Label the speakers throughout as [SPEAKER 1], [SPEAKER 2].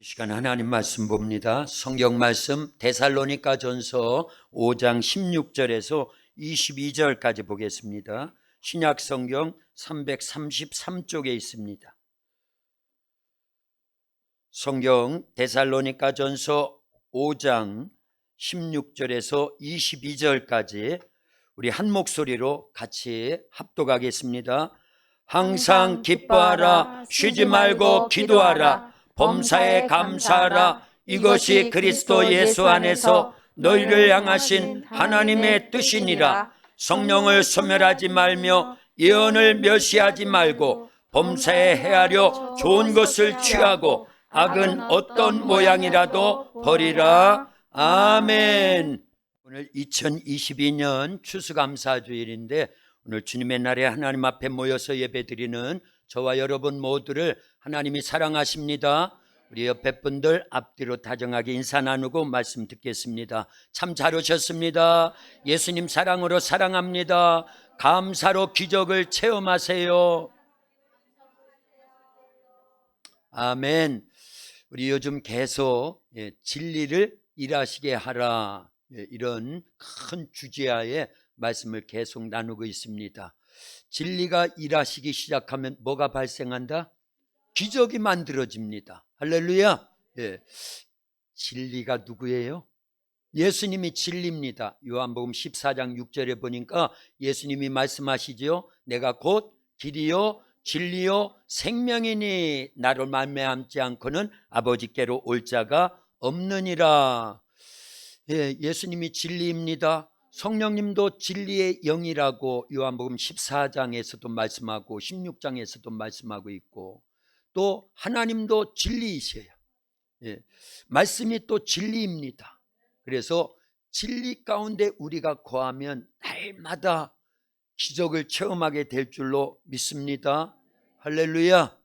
[SPEAKER 1] 이 시간 하나님 말씀 봅니다. 성경 말씀 데살로니가전서 5장 16절에서 22절까지 보겠습니다. 신약 성경 333쪽에 있습니다. 성경 데살로니가전서 5장 16절에서 22절까지 우리 한 목소리로 같이 합독하겠습니다. 항상 기뻐하라, 쉬지 말고 기도하라, 범사에 감사하라. 이것이 그리스도 예수 안에서 너희를 향하신 하나님의 뜻이니라. 성령을 소멸하지 말며 예언을 멸시하지 말고 범사에 헤아려 좋은 것을 취하고 악은 어떤 모양이라도 버리라. 아멘. 오늘 2022년 추수감사주일인데 오늘 주님의 날에 하나님 앞에 모여서 예배드리는 저와 여러분 모두를 하나님이 사랑하십니다. 우리 옆에 분들 앞뒤로 다정하게 인사 나누고 말씀 듣겠습니다. 참 잘 오셨습니다. 예수님 사랑으로 사랑합니다. 감사로 기적을 체험하세요. 아멘. 우리 요즘 계속 진리를 일하시게 하라, 이런 큰 주제하에 말씀을 계속 나누고 있습니다. 진리가 일하시기 시작하면 뭐가 발생한다? 기적이 만들어집니다. 할렐루야. 진리가 누구예요? 예수님이 진리입니다. 요한복음 14장 6절에 보니까 예수님이 말씀하시죠. 내가 곧 길이요 진리요 생명이니 나를 말미암지 않고는 아버지께로 올 자가 없느니라. 예수님이 진리입니다. 성령님도 진리의 영이라고 요한복음 14장에서도 말씀하고 16장에서도 말씀하고 있고, 또 하나님도 진리이셔요. 말씀이 또 진리입니다. 그래서 진리 가운데 우리가 거하면 날마다 기적을 체험하게 될 줄로 믿습니다. 할렐루야.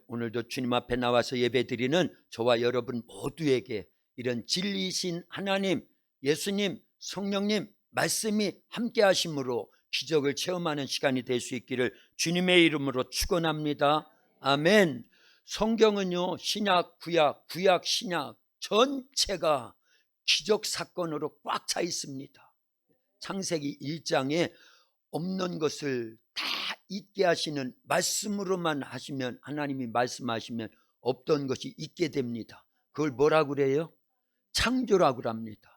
[SPEAKER 1] 오늘도 주님 앞에 나와서 예배드리는 저와 여러분 모두에게 이런 진리이신 하나님, 예수님, 성령님 말씀이 함께 하심으로 기적을 체험하는 시간이 될 수 있기를 주님의 이름으로 축원합니다. 아멘. 성경은요, 신약, 구약, 구약, 신약 전체가 기적 사건으로 꽉 차 있습니다. 창세기 1장에 없는 것을 다 있게 하시는 말씀으로만 하시면, 하나님이 말씀하시면 없던 것이 있게 됩니다. 그걸 뭐라고 그래요? 창조라고 합니다.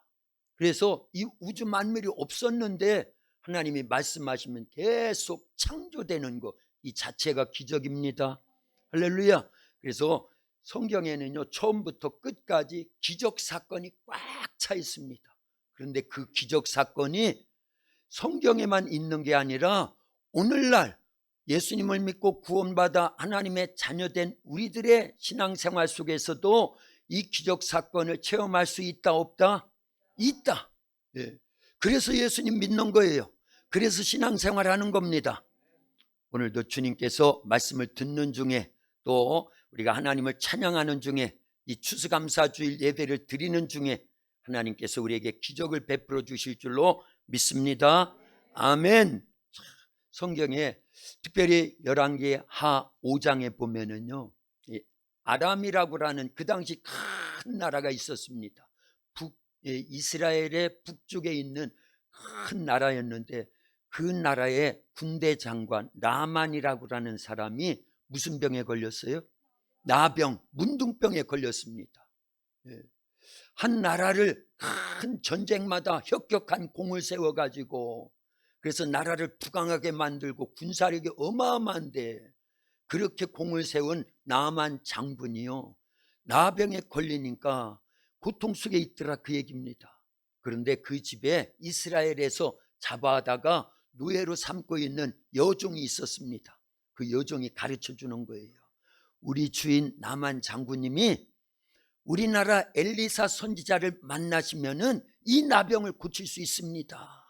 [SPEAKER 1] 그래서 이 우주 만물이 없었는데 하나님이 말씀하시면 계속 창조되는 것, 이 자체가 기적입니다. 할렐루야. 그래서 성경에는요, 처음부터 끝까지 기적 사건이 꽉 차 있습니다. 그런데 그 기적 사건이 성경에만 있는 게 아니라 오늘날 예수님을 믿고 구원받아 하나님의 자녀된 우리들의 신앙생활 속에서도 이 기적 사건을 체험할 수 있다 없다? 있다. 그래서 예수님 믿는 거예요. 그래서 신앙생활 하는 겁니다. 오늘도 주님께서 말씀을 듣는 중에, 또 우리가 하나님을 찬양하는 중에, 이 추수감사주일 예배를 드리는 중에 하나님께서 우리에게 기적을 베풀어 주실 줄로 믿습니다. 아멘. 성경에 특별히 열왕기 하 5장에 보면은요, 아람이라고 하는 그 당시 큰 나라가 있었습니다. 이스라엘의 북쪽에 있는 큰 나라였는데 그 나라의 군대 장관 나만이라고 하는 사람이 무슨 병에 걸렸어요? 나병, 문둥병에 걸렸습니다. 한 나라를 큰 전쟁마다 혁혁한 공을 세워가지고, 그래서 나라를 부강하게 만들고 군사력이 어마어마한데, 그렇게 공을 세운 나만 장군이요, 나병에 걸리니까 고통 속에 있더라, 그 얘기입니다. 그런데 그 집에 이스라엘에서 잡아다가 노예로 삼고 있는 여종이 있었습니다. 그 여종이 가르쳐 주는 거예요. 우리 주인 나만 장군님이 우리나라 엘리사 선지자를 만나시면은 이 나병을 고칠 수 있습니다.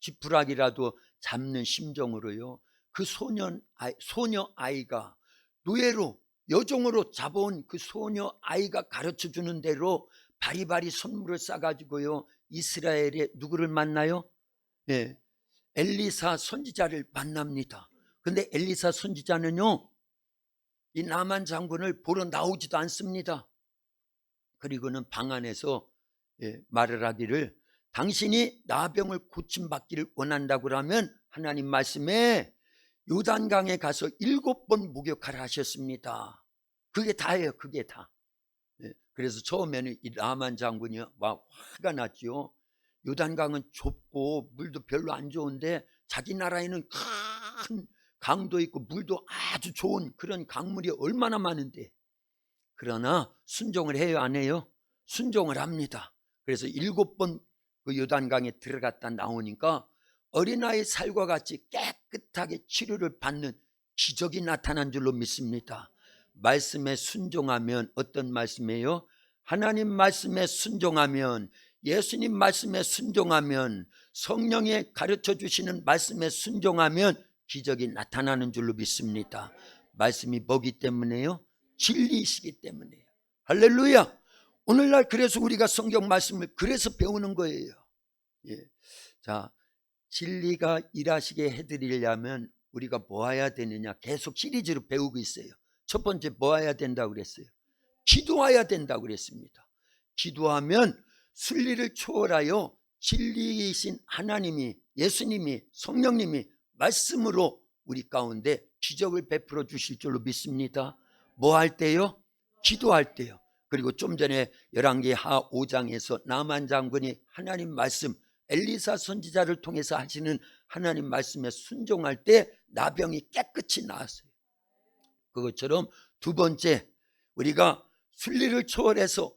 [SPEAKER 1] 지푸라기라도 잡는 심정으로요, 그 소녀 아이가 노예로 여종으로 잡아온 그 소녀 아이가 가르쳐 주는 대로 바리바리 선물을 싸가지고요, 이스라엘에 누구를 만나요? 엘리사 선지자를 만납니다. 근데 엘리사 선지자는요, 이 나만 장군을 보러 나오지도 않습니다. 그리고는 방 안에서 말을 하기를, 당신이 나병을 고침받기를 원한다고 하면 하나님 말씀에 요단강에 가서 7번 목욕하라 하셨습니다. 그게 다예요. 그게 다. 그래서 처음에는 이 나만 장군이 화가 났죠. 요단강은 좁고 물도 별로 안 좋은데 자기 나라에는 큰 강도 있고 물도 아주 좋은 그런 강물이 얼마나 많은데, 그러나 순종을 해요, 안 해요? 순종을 합니다. 그래서 7번 그 요단강에 들어갔다 나오니까 어린아이 살과 같이 깨끗하게 치료를 받는 기적이 나타난 줄로 믿습니다. 말씀에 순종하면, 어떤 말씀이에요? 하나님 말씀에 순종하면, 예수님 말씀에 순종하면, 성령이 가르쳐 주시는 말씀에 순종하면 기적이 나타나는 줄로 믿습니다. 말씀이 뭐기 때문에요? 진리이시기 때문에요. 할렐루야. 오늘날 그래서 우리가 성경 말씀을 그래서 배우는 거예요. 자, 진리가 일하시게 해드리려면 우리가 뭐 해야 되느냐, 계속 시리즈로 배우고 있어요. 첫 번째 뭐 해야 된다고 그랬어요? 기도해야 된다고 그랬습니다. 기도하면 순리를 초월하여 진리이신 하나님이, 예수님이, 성령님이 말씀으로 우리 가운데 기적을 베풀어 주실 줄로 믿습니다. 뭐 할 때요? 기도할 때요. 그리고 좀 전에 열왕기하 5장에서 나만 장군이 하나님 말씀, 엘리사 선지자를 통해서 하시는 하나님 말씀에 순종할 때 나병이 깨끗이 나았어요. 그것처럼 두 번째, 우리가 순리를 초월해서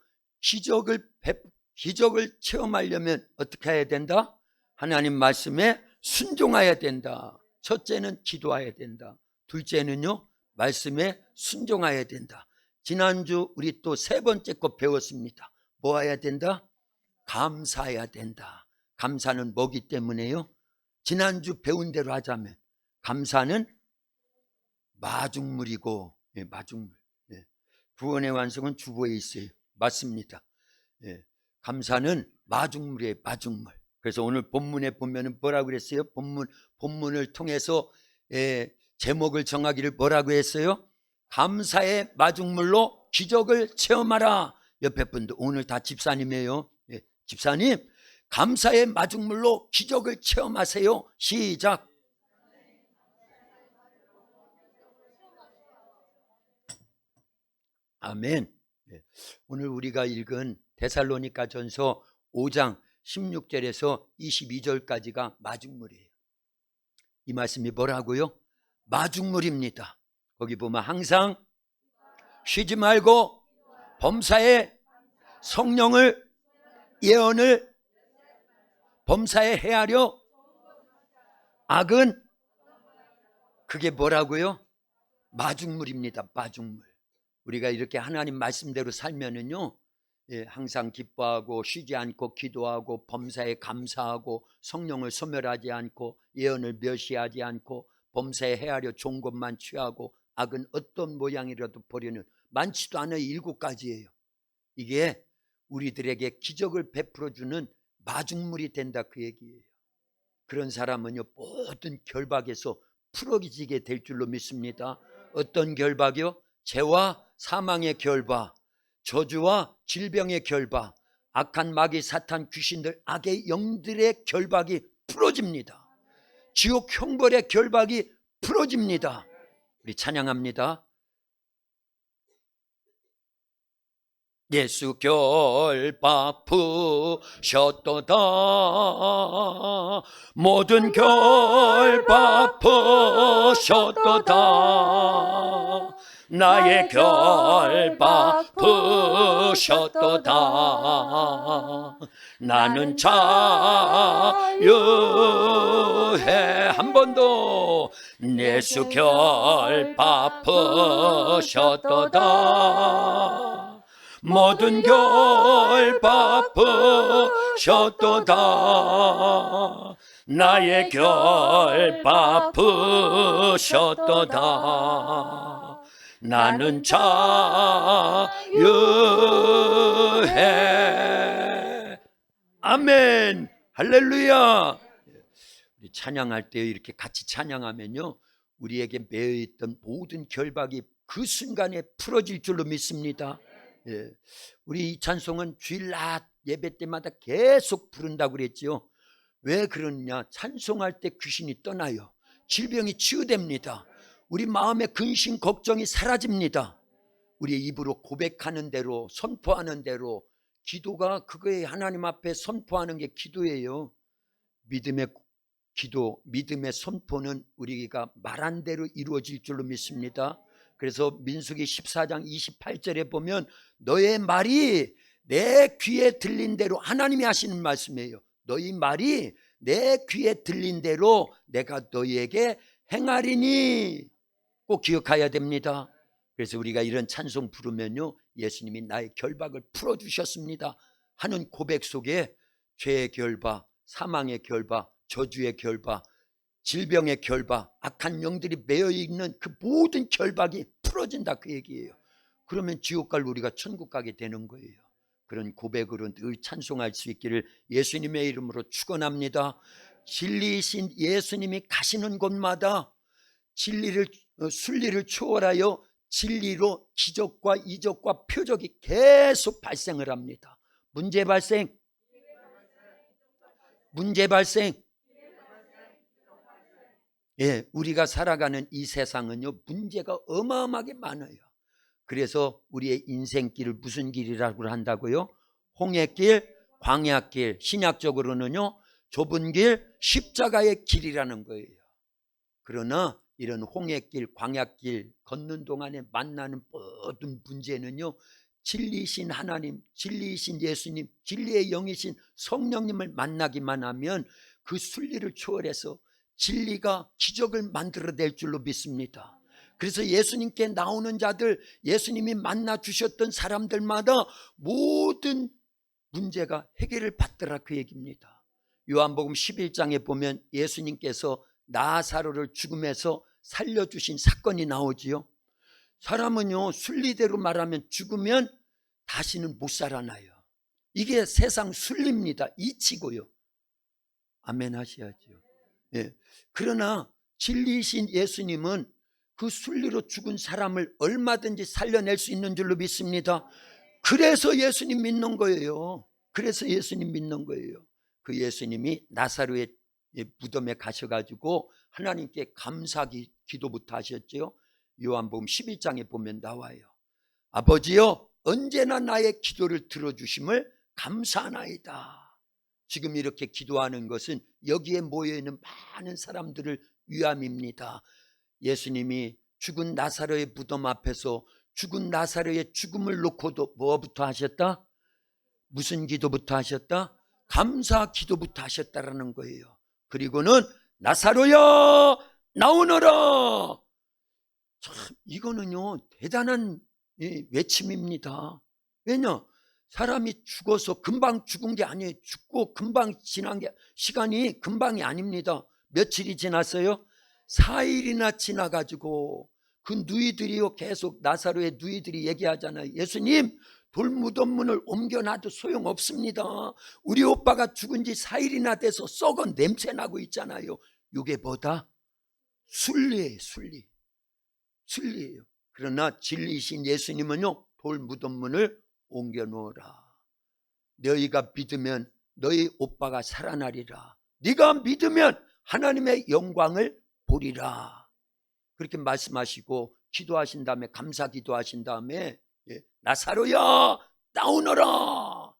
[SPEAKER 1] 기적을 체험하려면 어떻게 해야 된다? 하나님 말씀에 순종해야 된다. 첫째는 기도해야 된다. 둘째는요, 말씀에 순종해야 된다. 지난주 우리 또 세 번째 거 배웠습니다. 뭐 해야 된다? 감사해야 된다. 감사는 뭐기 때문에요? 지난주 배운 대로 하자면 감사는 마중물이고, 마중물. 구원의 완성은 주보에 있어요. 맞습니다. 감사는 마중물이에요. 마중물. 그래서 오늘 본문에 보면은 뭐라고 그랬어요? 본문을 통해서 제목을 정하기를 뭐라고 했어요? 감사의 마중물로 기적을 체험하라. 옆에 분들 오늘 다 집사님이에요. 집사님, 감사의 마중물로 기적을 체험하세요. 시작. 아멘. 오늘 우리가 읽은 데살로니가 전서 5장 16절에서 22절까지가 마중물이에요. 이 말씀이 뭐라고요? 마중물입니다. 거기 보면 항상 쉬지 말고 범사에 성령을, 예언을 범사에 헤아려 악은, 그게 뭐라고요? 마중물입니다. 마중물. 우리가 이렇게 하나님 말씀대로 살면은요, 항상 기뻐하고 쉬지 않고 기도하고 범사에 감사하고 성령을 소멸하지 않고 예언을 멸시하지 않고 범사에 헤아려 좋은 것만 취하고 악은 어떤 모양이라도 버리는, 많지도 않아요. 7가지예요. 이게 우리들에게 기적을 베풀어주는 마중물이 된다, 그 얘기예요. 그런 사람은요, 모든 결박에서 풀어지게 될 줄로 믿습니다. 어떤 결박이요? 죄와 사망의 결박, 저주와 질병의 결박, 악한 마귀 사탄 귀신들, 악의 영들의 결박이 풀어집니다. 지옥 형벌의 결박이 풀어집니다. 우리 찬양합니다. 예수 결박 푸셨도다. 모든 결박 푸셨도다. 나의 결박 푸셨도다. 나는 자유해. 한 번 더. 예수 결박 푸셨도다. 모든 결박 푸셨도다. 나의 결박 푸셨도다. 나는 자유해. 아멘. 할렐루야. 우리 찬양할 때 이렇게 같이 찬양하면요, 우리에게 매여있던 모든 결박이 그 순간에 풀어질 줄로 믿습니다. 예. 우리 이 찬송은 주일 낮 예배 때마다 계속 부른다고 그랬지요. 왜 그러느냐? 찬송할 때 귀신이 떠나요. 질병이 치유됩니다. 우리 마음의 근심 걱정이 사라집니다. 우리의 입으로 고백하는 대로, 선포하는 대로, 기도가 그거에 하나님 앞에 선포하는 게 기도예요. 믿음의 기도, 믿음의 선포는 우리가 말한 대로 이루어질 줄로 믿습니다. 그래서 민수기 14장 28절에 보면 너의 말이 내 귀에 들린 대로, 하나님이 하시는 말씀이에요. 너희 말이 내 귀에 들린 대로 내가 너희에게 행하리니, 꼭 기억해야 됩니다. 그래서 우리가 이런 찬송 부르면요, 예수님이 나의 결박을 풀어주셨습니다 하는 고백 속에 죄의 결박, 사망의 결박, 저주의 결박, 질병의 결박, 악한 영들이 매여있는 그 모든 결박이 풀어진다, 그 얘기예요. 그러면 지옥 갈 우리가 천국 가게 되는 거예요. 그런 고백으로 늘 찬송할 수 있기를 예수님의 이름으로 축원합니다. 진리이신 예수님이 가시는 곳마다 순리를 초월하여 진리로 기적과 이적과 표적이 계속 발생을 합니다. 문제 발생. 예, 우리가 살아가는 이 세상은요, 문제가 어마어마하게 많아요. 그래서 우리의 인생길을 무슨 길이라고 한다고요? 홍해길, 광야길, 신약적으로는요, 좁은 길, 십자가의 길이라는 거예요. 그러나 이런 홍해길, 광야길 걷는 동안에 만나는 모든 문제는요, 진리이신 하나님, 진리이신 예수님, 진리의 영이신 성령님을 만나기만 하면 그 순리를 초월해서 진리가 기적을 만들어낼 줄로 믿습니다. 그래서 예수님께 나오는 자들, 예수님이 만나 주셨던 사람들마다 모든 문제가 해결을 받더라, 그 얘기입니다. 요한복음 11장에 보면 예수님께서 나사로를 죽음에서 살려주신 사건이 나오지요. 사람은요, 순리대로 말하면 죽으면 다시는 못 살아나요. 이게 세상 순리입니다. 이치고요. 아멘 하셔야죠. 예. 그러나 진리이신 예수님은 그 순리로 죽은 사람을 얼마든지 살려낼 수 있는 줄로 믿습니다. 그래서 예수님 믿는 거예요. 그래서 예수님 믿는 거예요. 그 예수님이 나사로의 무덤에 가셔가지고 하나님께 감사 기도부터 하셨죠. 요한복음 11장에 보면 나와요. 아버지여, 언제나 나의 기도를 들어주심을 감사하나이다. 지금 이렇게 기도하는 것은 여기에 모여있는 많은 사람들을 위함입니다. 예수님이 죽은 나사로의 무덤 앞에서 죽은 나사로의 죽음을 놓고도 뭐부터 하셨다? 무슨 기도부터 하셨다? 감사 기도부터 하셨다라는 거예요. 그리고는 나사로야 나오너라. 참, 이거는요 대단한 외침입니다. 왜냐? 사람이 죽어서 금방 죽은 게 아니에요. 죽고 금방 지난 게, 시간이 금방이 아닙니다. 며칠이 지났어요? 4일이나 지나가지고 그 누이들이요, 계속 나사로의 누이들이 얘기하잖아요. 예수님, 돌무덤문을 옮겨놔도 소용없습니다. 우리 오빠가 죽은 지 4일이나 돼서 썩은 냄새 나고 있잖아요. 이게 뭐다? 순리예요. 순리예요. 그러나 진리이신 예수님은요, 돌무덤문을 옮겨놓으라. 너희가 믿으면 너희 오빠가 살아나리라. 네가 믿으면 하나님의 영광을 보리라. 그렇게 말씀하시고 기도하신 다음에, 감사 기도하신 다음에 나사로야 나오너라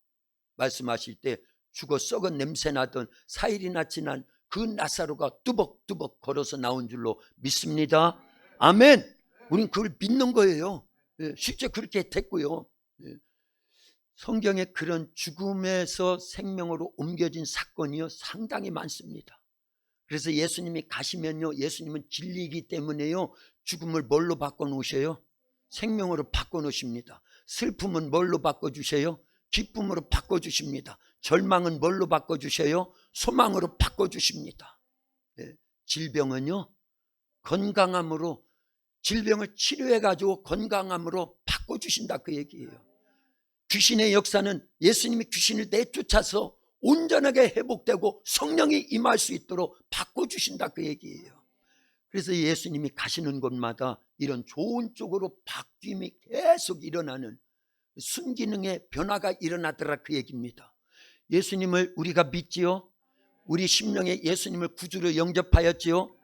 [SPEAKER 1] 말씀하실 때 죽어 썩은 냄새 나던 4일이나 지난 그 나사로가 뚜벅뚜벅 걸어서 나온 줄로 믿습니다. 아멘. 우린 그걸 믿는 거예요. 실제 그렇게 됐고요. 성경에 그런 죽음에서 생명으로 옮겨진 사건이요 상당히 많습니다. 그래서 예수님이 가시면요, 예수님은 진리이기 때문에요, 죽음을 뭘로 바꿔놓으셔요? 생명으로 바꿔놓으십니다. 슬픔은 뭘로 바꿔주셔요? 기쁨으로 바꿔주십니다. 절망은 뭘로 바꿔주셔요? 소망으로 바꿔주십니다. 질병은요, 건강함으로, 질병을 치료해가지고 건강함으로 바꿔주신다, 그 얘기예요. 귀신의 역사는 예수님이 귀신을 내쫓아서 온전하게 회복되고 성령이 임할 수 있도록 바꿔주신다, 그 얘기예요. 그래서 예수님이 가시는 곳마다 이런 좋은 쪽으로 바뀜이 계속 일어나는, 순기능의 변화가 일어나더라 그 얘기입니다. 예수님을 우리가 믿지요. 우리 심령에 예수님을 구주로 영접하였지요.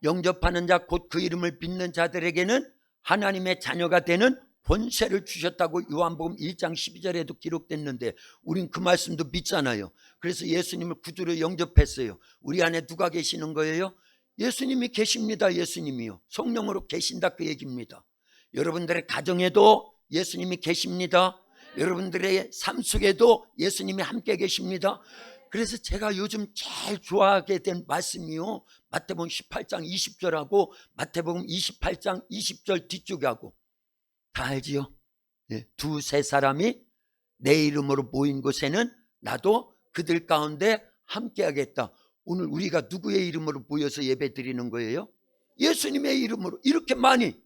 [SPEAKER 1] 영접하는 자 곧 그 이름을 믿는 자들에게는 하나님의 자녀가 되는 권세를 주셨다고 요한복음 1장 12절에도 기록됐는데 우린 그 말씀도 믿잖아요. 그래서 예수님을 구주로 영접했어요. 우리 안에 누가 계시는 거예요? 예수님이 계십니다. 예수님이요. 성령으로 계신다 그 얘기입니다. 여러분들의 가정에도 예수님이 계십니다. 여러분들의 삶 속에도 예수님이 함께 계십니다. 그래서 제가 요즘 제일 좋아하게 된 말씀이요, 마태복음 18장 20절하고 마태복음 28장 20절 뒤쪽하고 다 알지요? 네, 두세 사람이 내 이름으로 모인 곳에는 나도 그들 가운데 함께 하겠다. 오늘 우리가 누구의 이름으로 모여서 예배 드리는 거예요? 예수님의 이름으로. 이렇게 많이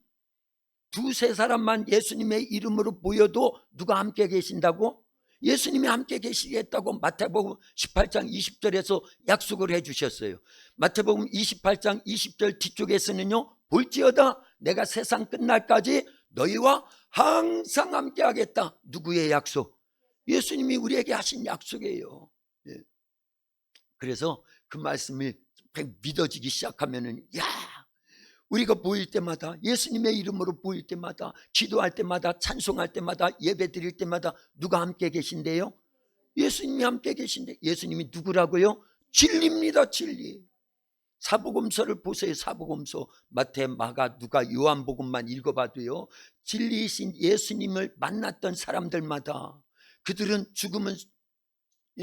[SPEAKER 1] 두세 사람만 예수님의 이름으로 모여도 누가 함께 계신다고? 예수님이 함께 계시겠다고 마태복음 18장 20절에서 약속을 해주셨어요. 마태복음 28장 20절 뒤쪽에서는요, 볼지어다 내가 세상 끝날까지 너희와 항상 함께 하겠다. 누구의 약속? 예수님이 우리에게 하신 약속이에요. 예. 그래서 그 말씀이 믿어지기 시작하면은, 야, 우리가 모일 때마다, 예수님의 이름으로 모일 때마다, 기도할 때마다, 찬송할 때마다, 예배 드릴 때마다 누가 함께 계신대요? 예수님이 함께 계신데, 예수님이 누구라고요? 진리입니다. 진리. 사복음서를 보세요. 사복음서 마태, 마가, 누가, 요한복음만 읽어봐도요, 진리이신 예수님을 만났던 사람들마다 그들은 죽음은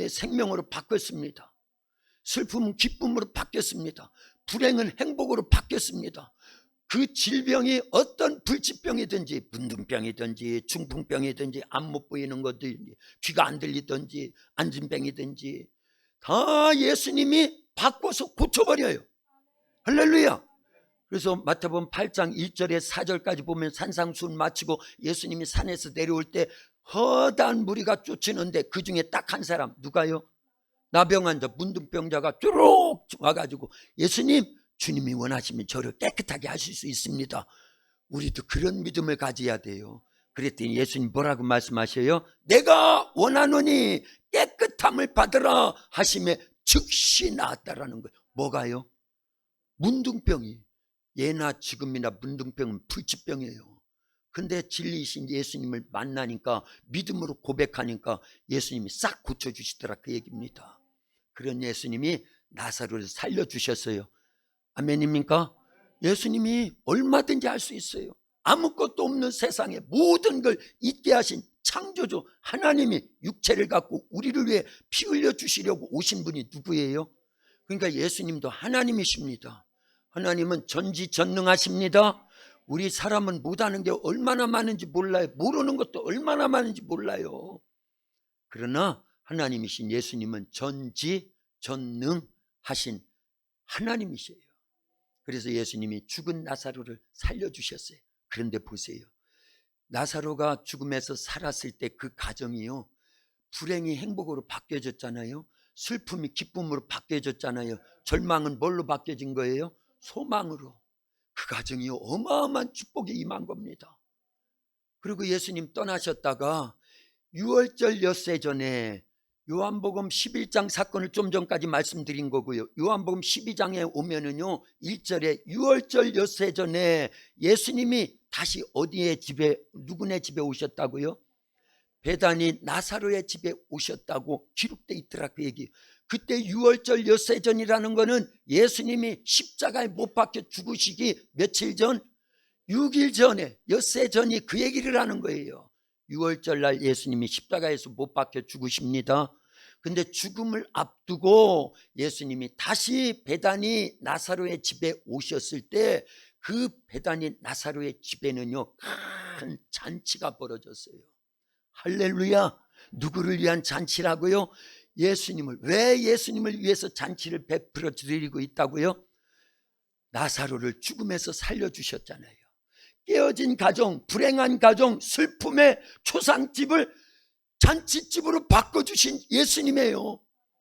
[SPEAKER 1] 생명으로 바뀌었습니다. 슬픔은 기쁨으로 바뀌었습니다. 불행은 행복으로 바뀌었습니다. 그 질병이 어떤 불치병이든지, 문둥병이든지 중풍병이든지, 안 못 보이는 것들이든지, 귀가 안 들리든지, 안진병이든지 다 예수님이 바꿔서 고쳐버려요. 할렐루야. 그래서 마태복음 8장 1절에 4절까지 보면 산상수훈 마치고 예수님이 산에서 내려올 때 허다한 무리가 쫓으는데 그 중에 딱 한 사람, 누가요? 나병환자, 문둥병자가 쭈룩 와가지고, 예수님, 주님이 원하시면 저를 깨끗하게 하실 수 있습니다. 우리도 그런 믿음을 가져야 돼요. 그랬더니 예수님 뭐라고 말씀하셔요? 내가 원하노니 깨끗함을 받으라 하심에 즉시 나았다라는 거예요. 뭐가요? 문둥병이. 예나 지금이나 문둥병은 불치병이에요. 근데 진리이신 예수님을 만나니까, 믿음으로 고백하니까 예수님이 싹 고쳐주시더라 그 얘기입니다. 그런 예수님이 나사로를 살려주셨어요. 아멘입니까? 예수님이 얼마든지 할 수 있어요. 아무것도 없는 세상에 모든 걸 있게 하신 창조주 하나님이 육체를 갖고 우리를 위해 피 흘려 주시려고 오신 분이 누구예요? 그러니까 예수님도 하나님이십니다. 하나님은 전지전능하십니다. 우리 사람은 못하는 게 얼마나 많은지 몰라요. 모르는 것도 얼마나 많은지 몰라요. 그러나 하나님이신 예수님은 전지전능하신 하나님이세요. 그래서 예수님이 죽은 나사로를 살려주셨어요. 그런데 보세요, 나사로가 죽음에서 살았을 때 그 가정이요, 불행이 행복으로 바뀌어졌잖아요. 슬픔이 기쁨으로 바뀌어졌잖아요. 절망은 뭘로 바뀌어진 거예요? 소망으로. 그 가정이 어마어마한 축복이 임한 겁니다. 그리고 예수님 떠나셨다가 유월절 엿새 전에 요한복음 11장 사건을 좀 전까지 말씀드린 거고요. 요한복음 12장에 오면은요, 1절에 유월절 엿새 전에 예수님이 다시 어디에 집에, 누구네 집에 오셨다고요? 베다니 나사로의 집에 오셨다고 기록돼 있더라 그 얘기. 그때 유월절 엿새 전이라는 거는 예수님이 십자가에 못 박혀 죽으시기 며칠 전, 6일 전에, 엿새 전이 그 얘기를 하는 거예요. 6월절 날 예수님이 십자가에서 못 박혀 죽으십니다. 근데 죽음을 앞두고 예수님이 다시 베다니 나사로의 집에 오셨을 때, 그 베다니 나사로의 집에는요, 큰 잔치가 벌어졌어요. 할렐루야. 누구를 위한 잔치라고요? 예수님을. 왜 예수님을 위해서 잔치를 베풀어 드리고 있다고요? 나사로를 죽음에서 살려주셨잖아요. 깨어진 가정, 불행한 가정, 슬픔의 초상집을 잔치집으로 바꿔주신 예수님이에요.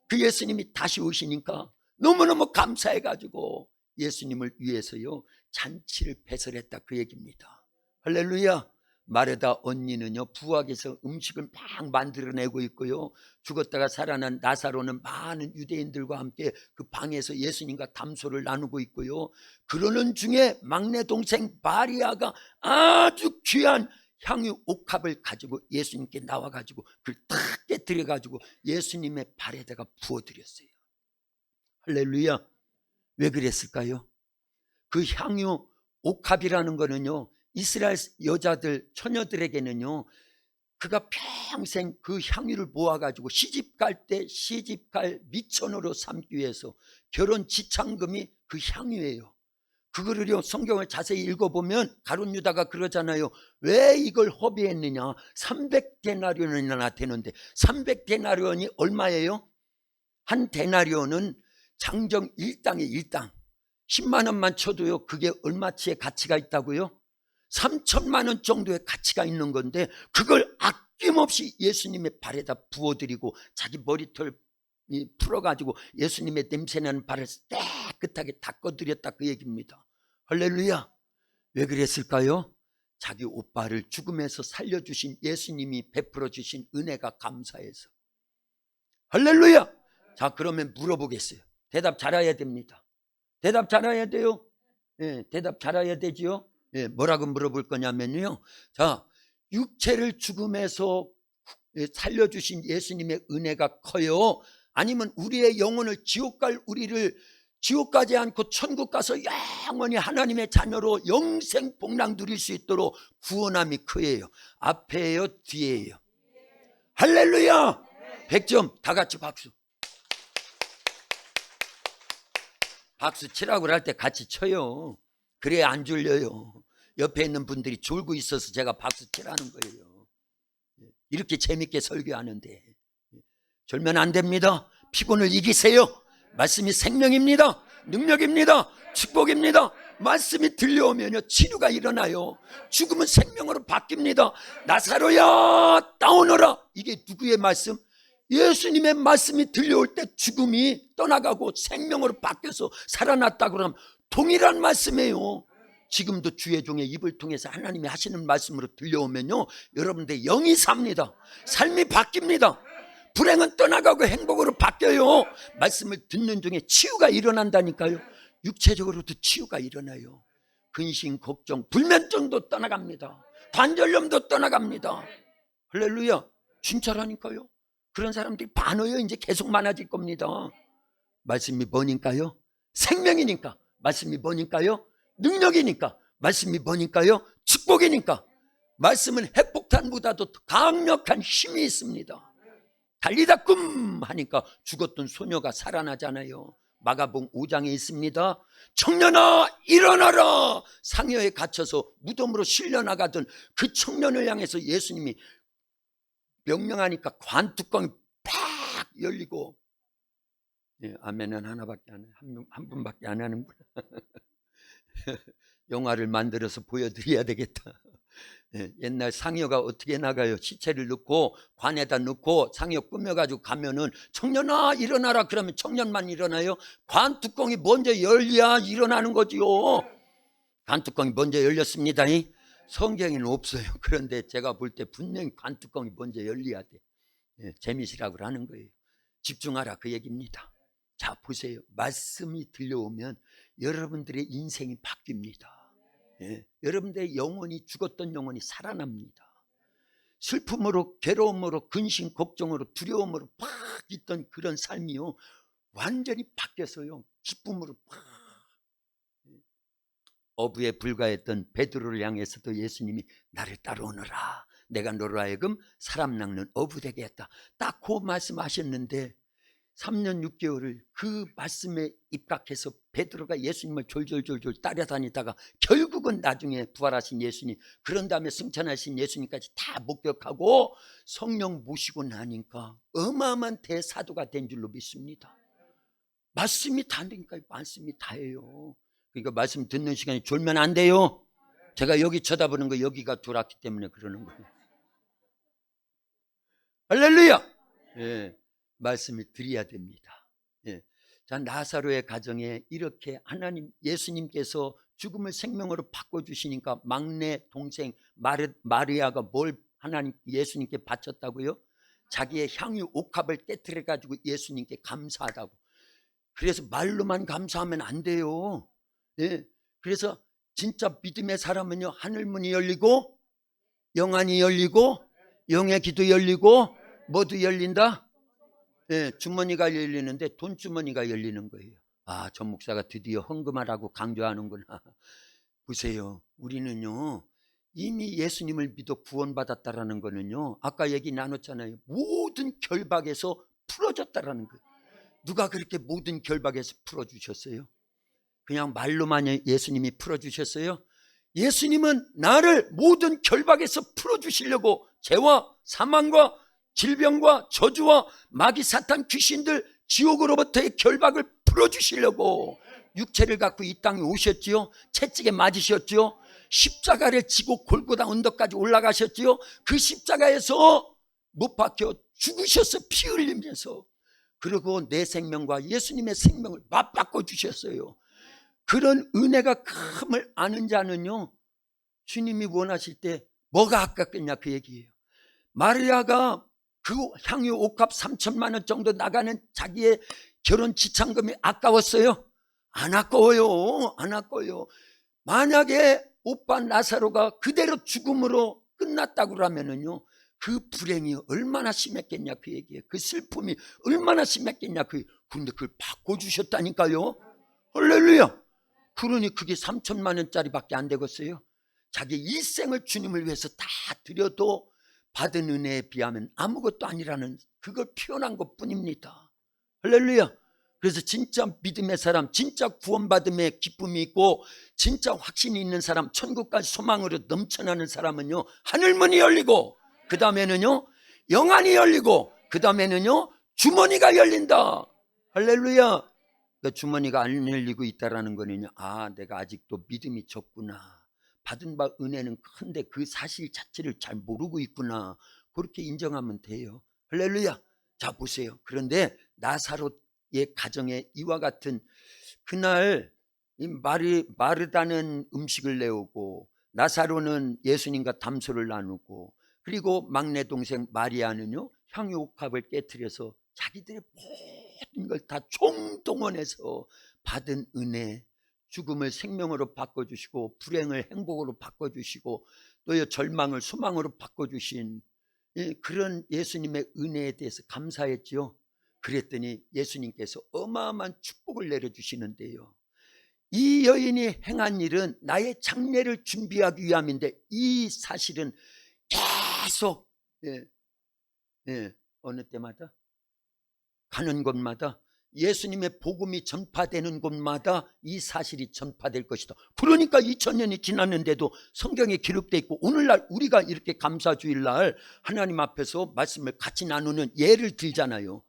[SPEAKER 1] 그 예수님이 다시 오시니까 너무너무 감사해가지고 예수님을 위해서요, 잔치를 배설했다 그 얘기입니다. 할렐루야. 마르다 언니는요 부엌에서 음식을 막 만들어내고 있고요, 죽었다가 살아난 나사로는 많은 유대인들과 함께 그 방에서 예수님과 담소를 나누고 있고요, 그러는 중에 막내 동생 마리아가 아주 귀한 향유 옥합을 가지고 예수님께 나와가지고 그걸 탁 깨뜨려가지고 예수님의 발에다가 부어드렸어요. 할렐루야. 왜 그랬을까요? 그 향유 옥합이라는 거는요, 이스라엘 여자들 처녀들에게는요, 그가 평생 그 향유를 모아가지고 시집갈 때 시집갈 미천으로 삼기 위해서 결혼 지참금이 그 향유예요. 그거를요 성경을 자세히 읽어보면 가룟 유다가 그러잖아요. 왜 이걸 허비했느냐. 300데나리온이나 되는데 300데나리온이 얼마예요? 한 데나리온은 장정 1당에 1당 10만 원만 쳐도요 그게 얼마치의 가치가 있다고요? 3천만 원 정도의 가치가 있는 건데 그걸 아낌없이 예수님의 발에다 부어드리고 자기 머리털 풀어가지고 예수님의 냄새나는 발을 깨끗하게 닦아드렸다 그 얘기입니다. 할렐루야. 왜 그랬을까요? 자기 오빠를 죽음에서 살려주신 예수님이 베풀어 주신 은혜가 감사해서. 할렐루야. 자, 그러면 물어보겠어요. 대답 잘해야 됩니다. 대답 잘해야 돼요. 예, 대답 잘해야 되지요. 예, 뭐라고 물어볼 거냐면요, 자, 육체를 죽음에서 살려주신 예수님의 은혜가 커요? 아니면 우리의 영혼을 지옥 갈 우리를 지옥 가지 않고 천국 가서 영원히 하나님의 자녀로 영생 복락 누릴 수 있도록 구원함이 크예요? 앞에요? 뒤에요? 할렐루야. 100점. 다 같이 박수. 박수 치라고 할 때 같이 쳐요. 그래야 안 졸려요. 옆에 있는 분들이 졸고 있어서 제가 박수 치라는 거예요. 이렇게 재밌게 설교하는데 졸면 안 됩니다. 피곤을 이기세요. 말씀이 생명입니다. 능력입니다. 축복입니다. 말씀이 들려오면요 치료가 일어나요. 죽음은 생명으로 바뀝니다. 나사로야 나오너라. 이게 누구의 말씀? 예수님의 말씀이 들려올 때 죽음이 떠나가고 생명으로 바뀌어서 살아났다고 하면 동일한 말씀이에요. 지금도 주의 종의 입을 통해서 하나님이 하시는 말씀으로 들려오면요 여러분들 영이 삽니다. 삶이 바뀝니다. 불행은 떠나가고 행복으로 바뀌어요. 말씀을 듣는 중에 치유가 일어난다니까요. 육체적으로도 치유가 일어나요. 근심, 걱정, 불면증도 떠나갑니다. 관절염도 떠나갑니다. 할렐루야. 진짜라니까요. 그런 사람들이 많아요. 이제 계속 많아질 겁니다. 말씀이 뭐니까요? 생명이니까. 말씀이 뭐니까요? 능력이니까. 말씀이 뭐니까요? 축복이니까. 말씀은 핵폭탄보다도 강력한 힘이 있습니다. 달리다 꿈 하니까 죽었던 소녀가 살아나잖아요. 마가복음 5장에 있습니다. 청년아 일어나라. 상여에 갇혀서 무덤으로 실려나가던 그 청년을 향해서 예수님이 명령하니까 관뚜껑이 팍 열리고, 예, 아멘은 하나밖에 안 해요. 한 분밖에 안 하는구나. 영화를 만들어서 보여드려야 되겠다. 예, 옛날 상여가 어떻게 나가요? 시체를 넣고 관에다 넣고 상여 꾸며가지고 가면은 청년아 일어나라 그러면 청년만 일어나요? 관뚜껑이 먼저 열려야 일어나는 거지요. 관뚜껑이 먼저 열렸습니다. 성경에는 없어요. 그런데 제가 볼 때 분명히 관뚜껑이 먼저 열려야 돼. 예, 재미시라고 하는 거예요. 집중하라 그 얘기입니다. 자 보세요. 말씀이 들려오면 여러분들의 인생이 바뀝니다. 예, 여러분들의 영혼이 죽었던 영혼이 살아납니다. 슬픔으로 괴로움으로 근심 걱정으로 두려움으로 팍 있던 그런 삶이요 완전히 바뀌어서요 기쁨으로 팍. 어부에 불과했던 베드로를 향해서도 예수님이 나를 따라오너라. 내가 너로 하여금 사람 낚는 어부 되게 했다. 딱 그 말씀하셨는데 3년 6개월을 그 말씀에 입각해서 베드로가 예수님을 졸졸졸졸 따라다니다가 결국은 나중에 부활하신 예수님, 그런 다음에 승천하신 예수님까지 다 목격하고 성령 모시고 나니까 어마어마한 대사도가 된 줄로 믿습니다. 말씀이 다니까 말씀이 다예요. 그러니까 말씀 듣는 시간에 졸면 안 돼요. 제가 여기 쳐다보는 거 여기가 돌았기 때문에 그러는 거예요. 할렐루야. 예, 말씀을 드려야 됩니다. 예. 자, 나사로의 가정에 이렇게 하나님 예수님께서 죽음을 생명으로 바꿔주시니까 막내 동생 마리아가 뭘 하나님 예수님께 바쳤다고요? 자기의 향유 옥합을 깨트려 가지고 예수님께 감사하다고. 그래서 말로만 감사하면 안 돼요. 예. 그래서 진짜 믿음의 사람은요, 하늘문이 열리고 영안이 열리고 영의 기도 열리고 뭐도 열린다? 예, 주머니가 열리는데 돈주머니가 열리는 거예요. 아, 전 목사가 드디어 헌금하라고 강조하는구나. 보세요, 우리는요 이미 예수님을 믿어 구원받았다라는 거는요, 아까 얘기 나눴잖아요. 모든 결박에서 풀어졌다라는 거예요. 누가 그렇게 모든 결박에서 풀어주셨어요? 그냥 말로만 예수님이 풀어주셨어요? 예수님은 나를 모든 결박에서 풀어주시려고 죄와 사망과 질병과 저주와 마귀 사탄 귀신들 지옥으로부터의 결박을 풀어주시려고 육체를 갖고 이 땅에 오셨지요. 채찍에 맞으셨지요. 십자가를 지고 골고다 언덕까지 올라가셨지요. 그 십자가에서 못 박혀 죽으셔서 피 흘리면서, 그리고 내 생명과 예수님의 생명을 맞바꿔 주셨어요. 그런 은혜가 큼을 아는 자는요, 주님이 원하실 때 뭐가 아깝겠냐 그 얘기예요. 마리아가 그 향유 옥합 3천만 원 정도 나가는 자기의 결혼 지참금이 아까웠어요? 안 아까워요. 안 아까워요. 만약에 오빠 나사로가 그대로 죽음으로 끝났다고 하면은요, 그 불행이 얼마나 심했겠냐 그 얘기예요. 그 슬픔이 얼마나 심했겠냐 그. 근데 그걸 바꿔주셨다니까요. 할렐루야. 그러니 그게 3천만 원짜리밖에 안 되겠어요? 자기 일생을 주님을 위해서 다 드려도 받은 은혜에 비하면 아무것도 아니라는, 그걸 표현한 것뿐입니다. 할렐루야. 그래서 진짜 믿음의 사람, 진짜 구원받음의 기쁨이 있고 진짜 확신이 있는 사람, 천국까지 소망으로 넘쳐나는 사람은요, 하늘문이 열리고 그 다음에는요 영안이 열리고 그 다음에는요 주머니가 열린다. 할렐루야. 그 주머니가 안 열리고 있다라는 거는요, 아, 내가 아직도 믿음이 적구나, 받은 바 은혜는 큰데 그 사실 자체를 잘 모르고 있구나, 그렇게 인정하면 돼요. 할렐루야. 자 보세요. 그런데 나사로의 가정에 이와 같은, 그날 마르다는 음식을 내오고 나사로는 예수님과 담소를 나누고, 그리고 막내 동생 마리아는요 향유 옥합을 깨트려서 자기들의 모든 걸 다 총동원해서 받은 은혜, 죽음을 생명으로 바꿔주시고 불행을 행복으로 바꿔주시고 또 절망을 소망으로 바꿔주신 그런 예수님의 은혜에 대해서 감사했죠. 그랬더니 예수님께서 어마어마한 축복을 내려주시는데요, 이 여인이 행한 일은 나의 장례를 준비하기 위함인데, 이 사실은 계속 어느 때마다 가는 곳마다, 예수님의 복음이 전파되는 곳마다 이 사실이 전파될 것이다. 그러니까 2000년이 지났는데도 성경에 기록되어 있고, 오늘날 우리가 이렇게 감사주일날 하나님 앞에서 말씀을 같이 나누는 예를 들잖아요.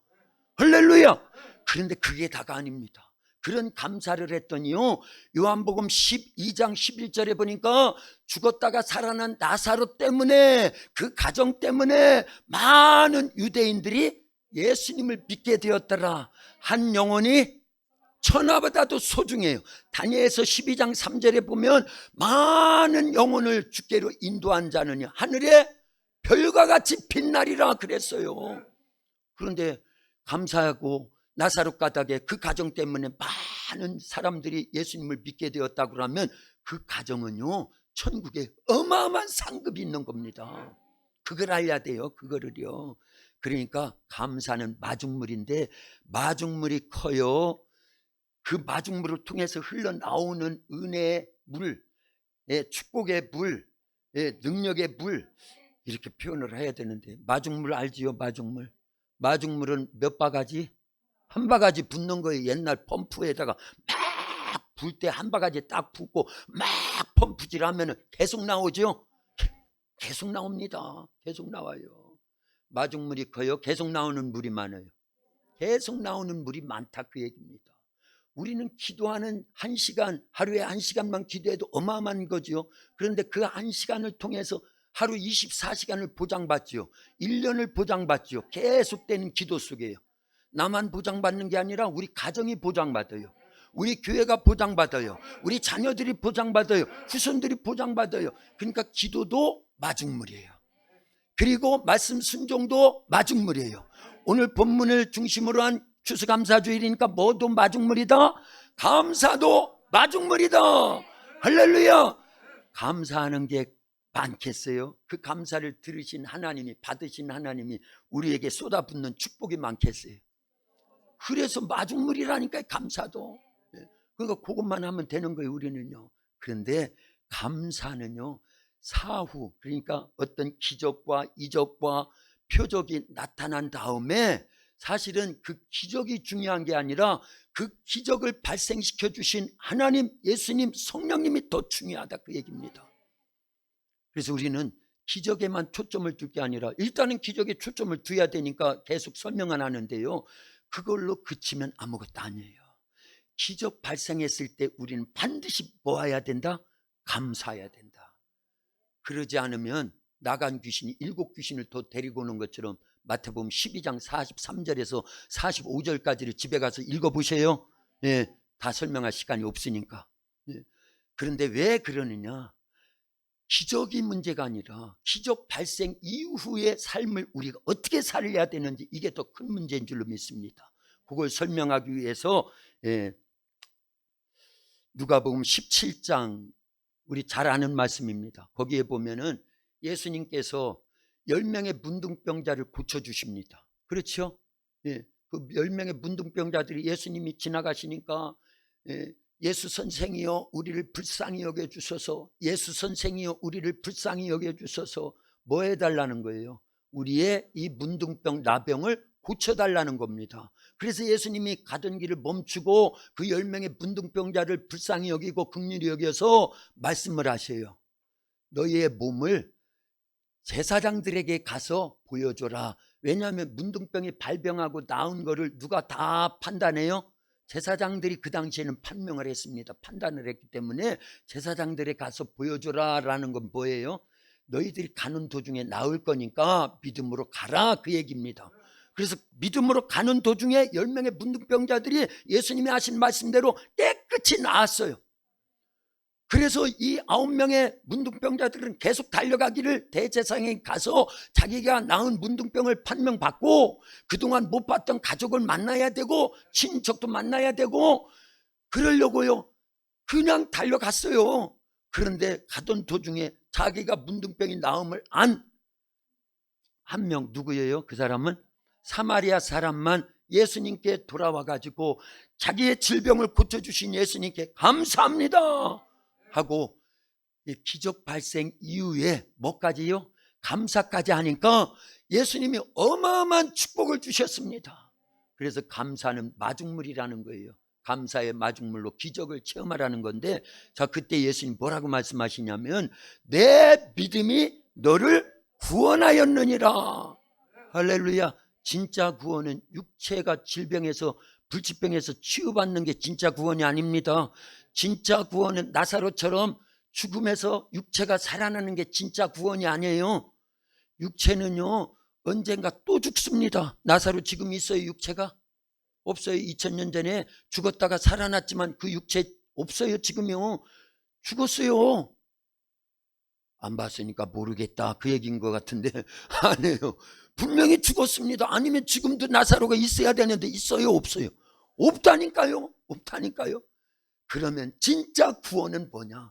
[SPEAKER 1] 할렐루야. 그런데 그게 다가 아닙니다. 그런 감사를 했더니요, 요한복음 12장 11절에 보니까 죽었다가 살아난 나사로 때문에, 그 가정 때문에 많은 유대인들이 예수님을 믿게 되었더라. 한 영혼이 천하보다도 소중해요. 다니엘서 12장 3절에 보면 많은 영혼을 주께로 인도한 자는 하늘에 별과 같이 빛나리라 그랬어요. 그런데 감사하고 나사로 가닥에 그 가정 때문에 많은 사람들이 예수님을 믿게 되었다고 하면 그 가정은요 천국에 어마어마한 상급이 있는 겁니다. 그걸 알아야 돼요. 그거를요. 그러니까 감사는 마중물인데, 마중물이 커요. 그 마중물을 통해서 흘러나오는 은혜의 물, 축복의 물, 능력의 물, 이렇게 표현을 해야 되는데, 마중물 알지요? 마중물. 마중물은 몇 바가지? 한 바가지 붓는 거예요. 옛날 펌프에다가 막 불 때 한 바가지 딱 붓고 막 펌프질 하면 계속 나오죠? 계속 나옵니다. 계속 나와요. 마중물이 커요. 계속 나오는 물이 많아요. 계속 나오는 물이 많다 그 얘기입니다. 우리는 기도하는 1시간, 하루에 1시간만 기도해도 어마어마한 거죠. 그런데 그 1시간을 통해서 하루 24시간을 보장받죠. 1년을 보장받죠. 계속되는 기도 속에요. 나만 보장받는 게 아니라 우리 가정이 보장받아요. 우리 교회가 보장받아요. 우리 자녀들이 보장받아요. 후손들이 보장받아요. 그러니까 기도도 마중물이에요. 그리고 말씀 순종도 마중물이에요. 오늘 본문을 중심으로 한 추수감사주일이니까 뭐도 마중물이다. 감사도 마중물이다. 할렐루야. 감사하는 게 많겠어요? 그 감사를 들으신 하나님이, 받으신 하나님이 우리에게 쏟아붓는 축복이 많겠어요? 그래서 마중물이라니까, 감사도. 그러니까 그것만 하면 되는 거예요, 우리는요. 그런데 감사는요, 사후, 그러니까 어떤 기적과 이적과 표적이 나타난 다음에 사실은 그 기적이 중요한 게 아니라 그 기적을 발생시켜 주신 하나님, 예수님, 성령님이 더 중요하다, 그 얘기입니다. 그래서 우리는 기적에만 초점을 둘 게 아니라 일단은 기적에 초점을 둬야 되니까 계속 설명을 하는데요, 그걸로 그치면 아무것도 아니에요. 기적 발생했을 때 우리는 반드시 뭐 해야 된다? 감사해야 된다. 그러지 않으면 나간 귀신이 7귀신을 더 데리고 오는 것처럼 마태복음 12장 43절에서 45절까지를 집에 가서 읽어보세요. 예, 다 설명할 시간이 없으니까. 예. 그런데 왜 그러느냐? 기적이 문제가 아니라 기적 발생 이후의 삶을 우리가 어떻게 살아야 되는지, 이게 더 큰 문제인 줄로 믿습니다. 그걸 설명하기 위해서 누가복음 17장, 우리 잘 아는 말씀입니다. 거기에 보면은 예수님께서 10명의 문둥병자를 고쳐주십니다. 그렇죠? 예, 그 10명의 문둥병자들이 예수님이 지나가시니까 예수 선생이여 우리를 불쌍히 여겨주소서, 예수 선생이여 우리를 불쌍히 여겨주소서, 뭐 해달라는 거예요? 우리의 이 문둥병, 나병을 고쳐달라는 겁니다. 그래서 예수님이 가던 길을 멈추고 그 10명의 문둥병자를 불쌍히 여기고 긍휼히 여겨서 말씀을 하셔요. 너희의 몸을 제사장들에게 가서 보여줘라. 왜냐하면 문둥병이 발병하고 나은 거를 누가 다 판단해요? 제사장들이 그 당시에는 판명을 했습니다. 판단을 했기 때문에 제사장들에 가서 보여줘라 라는 건 뭐예요? 너희들이 가는 도중에 나을 거니까 믿음으로 가라, 그 얘기입니다. 그래서 믿음으로 가는 도중에 10명의 문둥병자들이 예수님이 하신 말씀대로 깨끗이 나았어요. 그래서 이 9명의 문둥병자들은 계속 달려가기를 대제사장에 가서 자기가 낳은 문둥병을 판명받고 그동안 못 봤던 가족을 만나야 되고 친척도 만나야 되고 그러려고요. 그냥 달려갔어요. 그런데 가던 도중에 자기가 문둥병이 나음을 안 한 명, 누구예요? 그 사람은 사마리아 사람만 예수님께 돌아와 가지고 자기의 질병을 고쳐주신 예수님께 감사합니다 하고, 기적 발생 이후에 뭐까지요? 감사까지 하니까 예수님이 어마어마한 축복을 주셨습니다. 그래서 감사는 마중물이라는 거예요. 감사의 마중물로 기적을 체험하라는 건데, 자, 그때 예수님 뭐라고 말씀하시냐면 내 믿음이 너를 구원하였느니라. 할렐루야. 진짜 구원은 육체가 질병에서, 불치병에서 치유받는 게 진짜 구원이 아닙니다. 진짜 구원은 나사로처럼 죽음에서 육체가 살아나는 게 진짜 구원이 아니에요. 육체는요 언젠가 또 죽습니다. 나사로 지금 있어요? 육체가 없어요. 2000년 전에 죽었다가 살아났지만 그 육체 없어요. 지금요 죽었어요. 안 봤으니까 모르겠다, 그 얘기인 것 같은데 아니에요. 분명히 죽었습니다. 아니면 지금도 나사로가 있어야 되는데 있어요? 없어요? 없다니까요. 없다니까요. 그러면 진짜 구원은 뭐냐?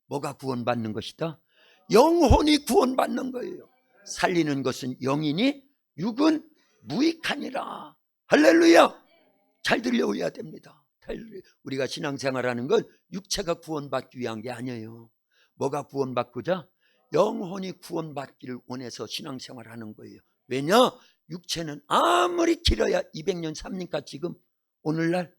[SPEAKER 1] 뭐가 구원받는 것이다? 영혼이 구원받는 거예요. 살리는 것은 영이니 육은 무익하니라. 할렐루야. 잘 들려야 됩니다. 우리가 신앙생활하는 건 육체가 구원받기 위한 게 아니에요. 뭐가 구원받고자? 영혼이 구원받기를 원해서 신앙생활하는 거예요. 왜냐? 육체는 아무리 길어야 200년 삽니까? 지금 오늘날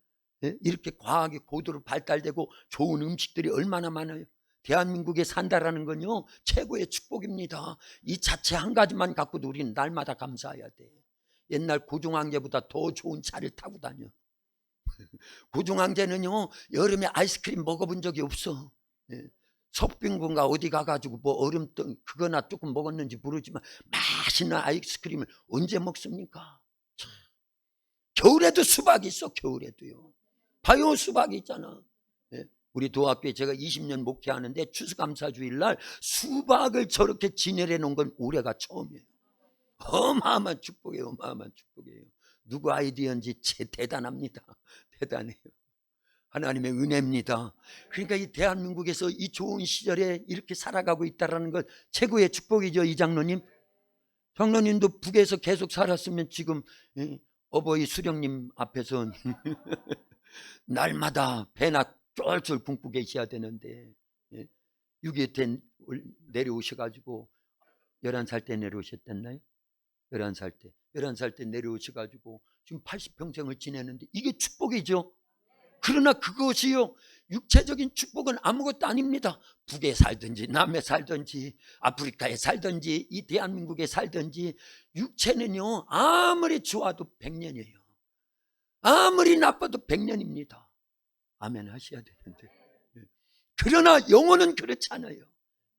[SPEAKER 1] 이렇게 과학이 고도로 발달되고 좋은 음식들이 얼마나 많아요. 대한민국에 산다라는 건요 최고의 축복입니다. 이 자체 한 가지만 갖고도 우리는 날마다 감사해야 돼. 옛날 고종황제보다 더 좋은 차를 타고 다녀. 고종황제는요 여름에 아이스크림 먹어본 적이 없어. 석빙군가 어디 가가지고 뭐 얼음덩 그거나 조금 먹었는지 모르지만 맛있는 아이스크림을 언제 먹습니까? 참. 겨울에도 수박이 있어. 겨울에도요. 봐요, 수박이 있잖아. 예. 우리 도학교에 제가 20년 목회하는데 추수감사주일날 수박을 저렇게 진열해 놓은 건 올해가 처음이에요. 어마어마한 축복이에요. 어마어마한 축복이에요. 누구 아이디어인지 대단합니다. 대단해요. 하나님의 은혜입니다. 그러니까 이 대한민국에서 이 좋은 시절에 이렇게 살아가고 있다는 것 최고의 축복이죠. 이 장로님. 장로님도 북에서 계속 살았으면 지금 어버이 수령님 앞에서 날마다 배나 쫄쫄 굶고 계셔야 되는데 6.25 때 내려오셔가지고 11살 때 내려오셨댔나요? 11살 때 내려오셔가지고 지금 80평생을 지내는데 이게 축복이죠. 그러나 그것이요, 육체적인 축복은 아무것도 아닙니다. 북에 살든지 남에 살든지 아프리카에 살든지 이 대한민국에 살든지 육체는요 아무리 좋아도 100년이에요. 아무리 나빠도 100년입니다. 아멘 하셔야 되는데. 그러나 영혼은 그렇지 않아요.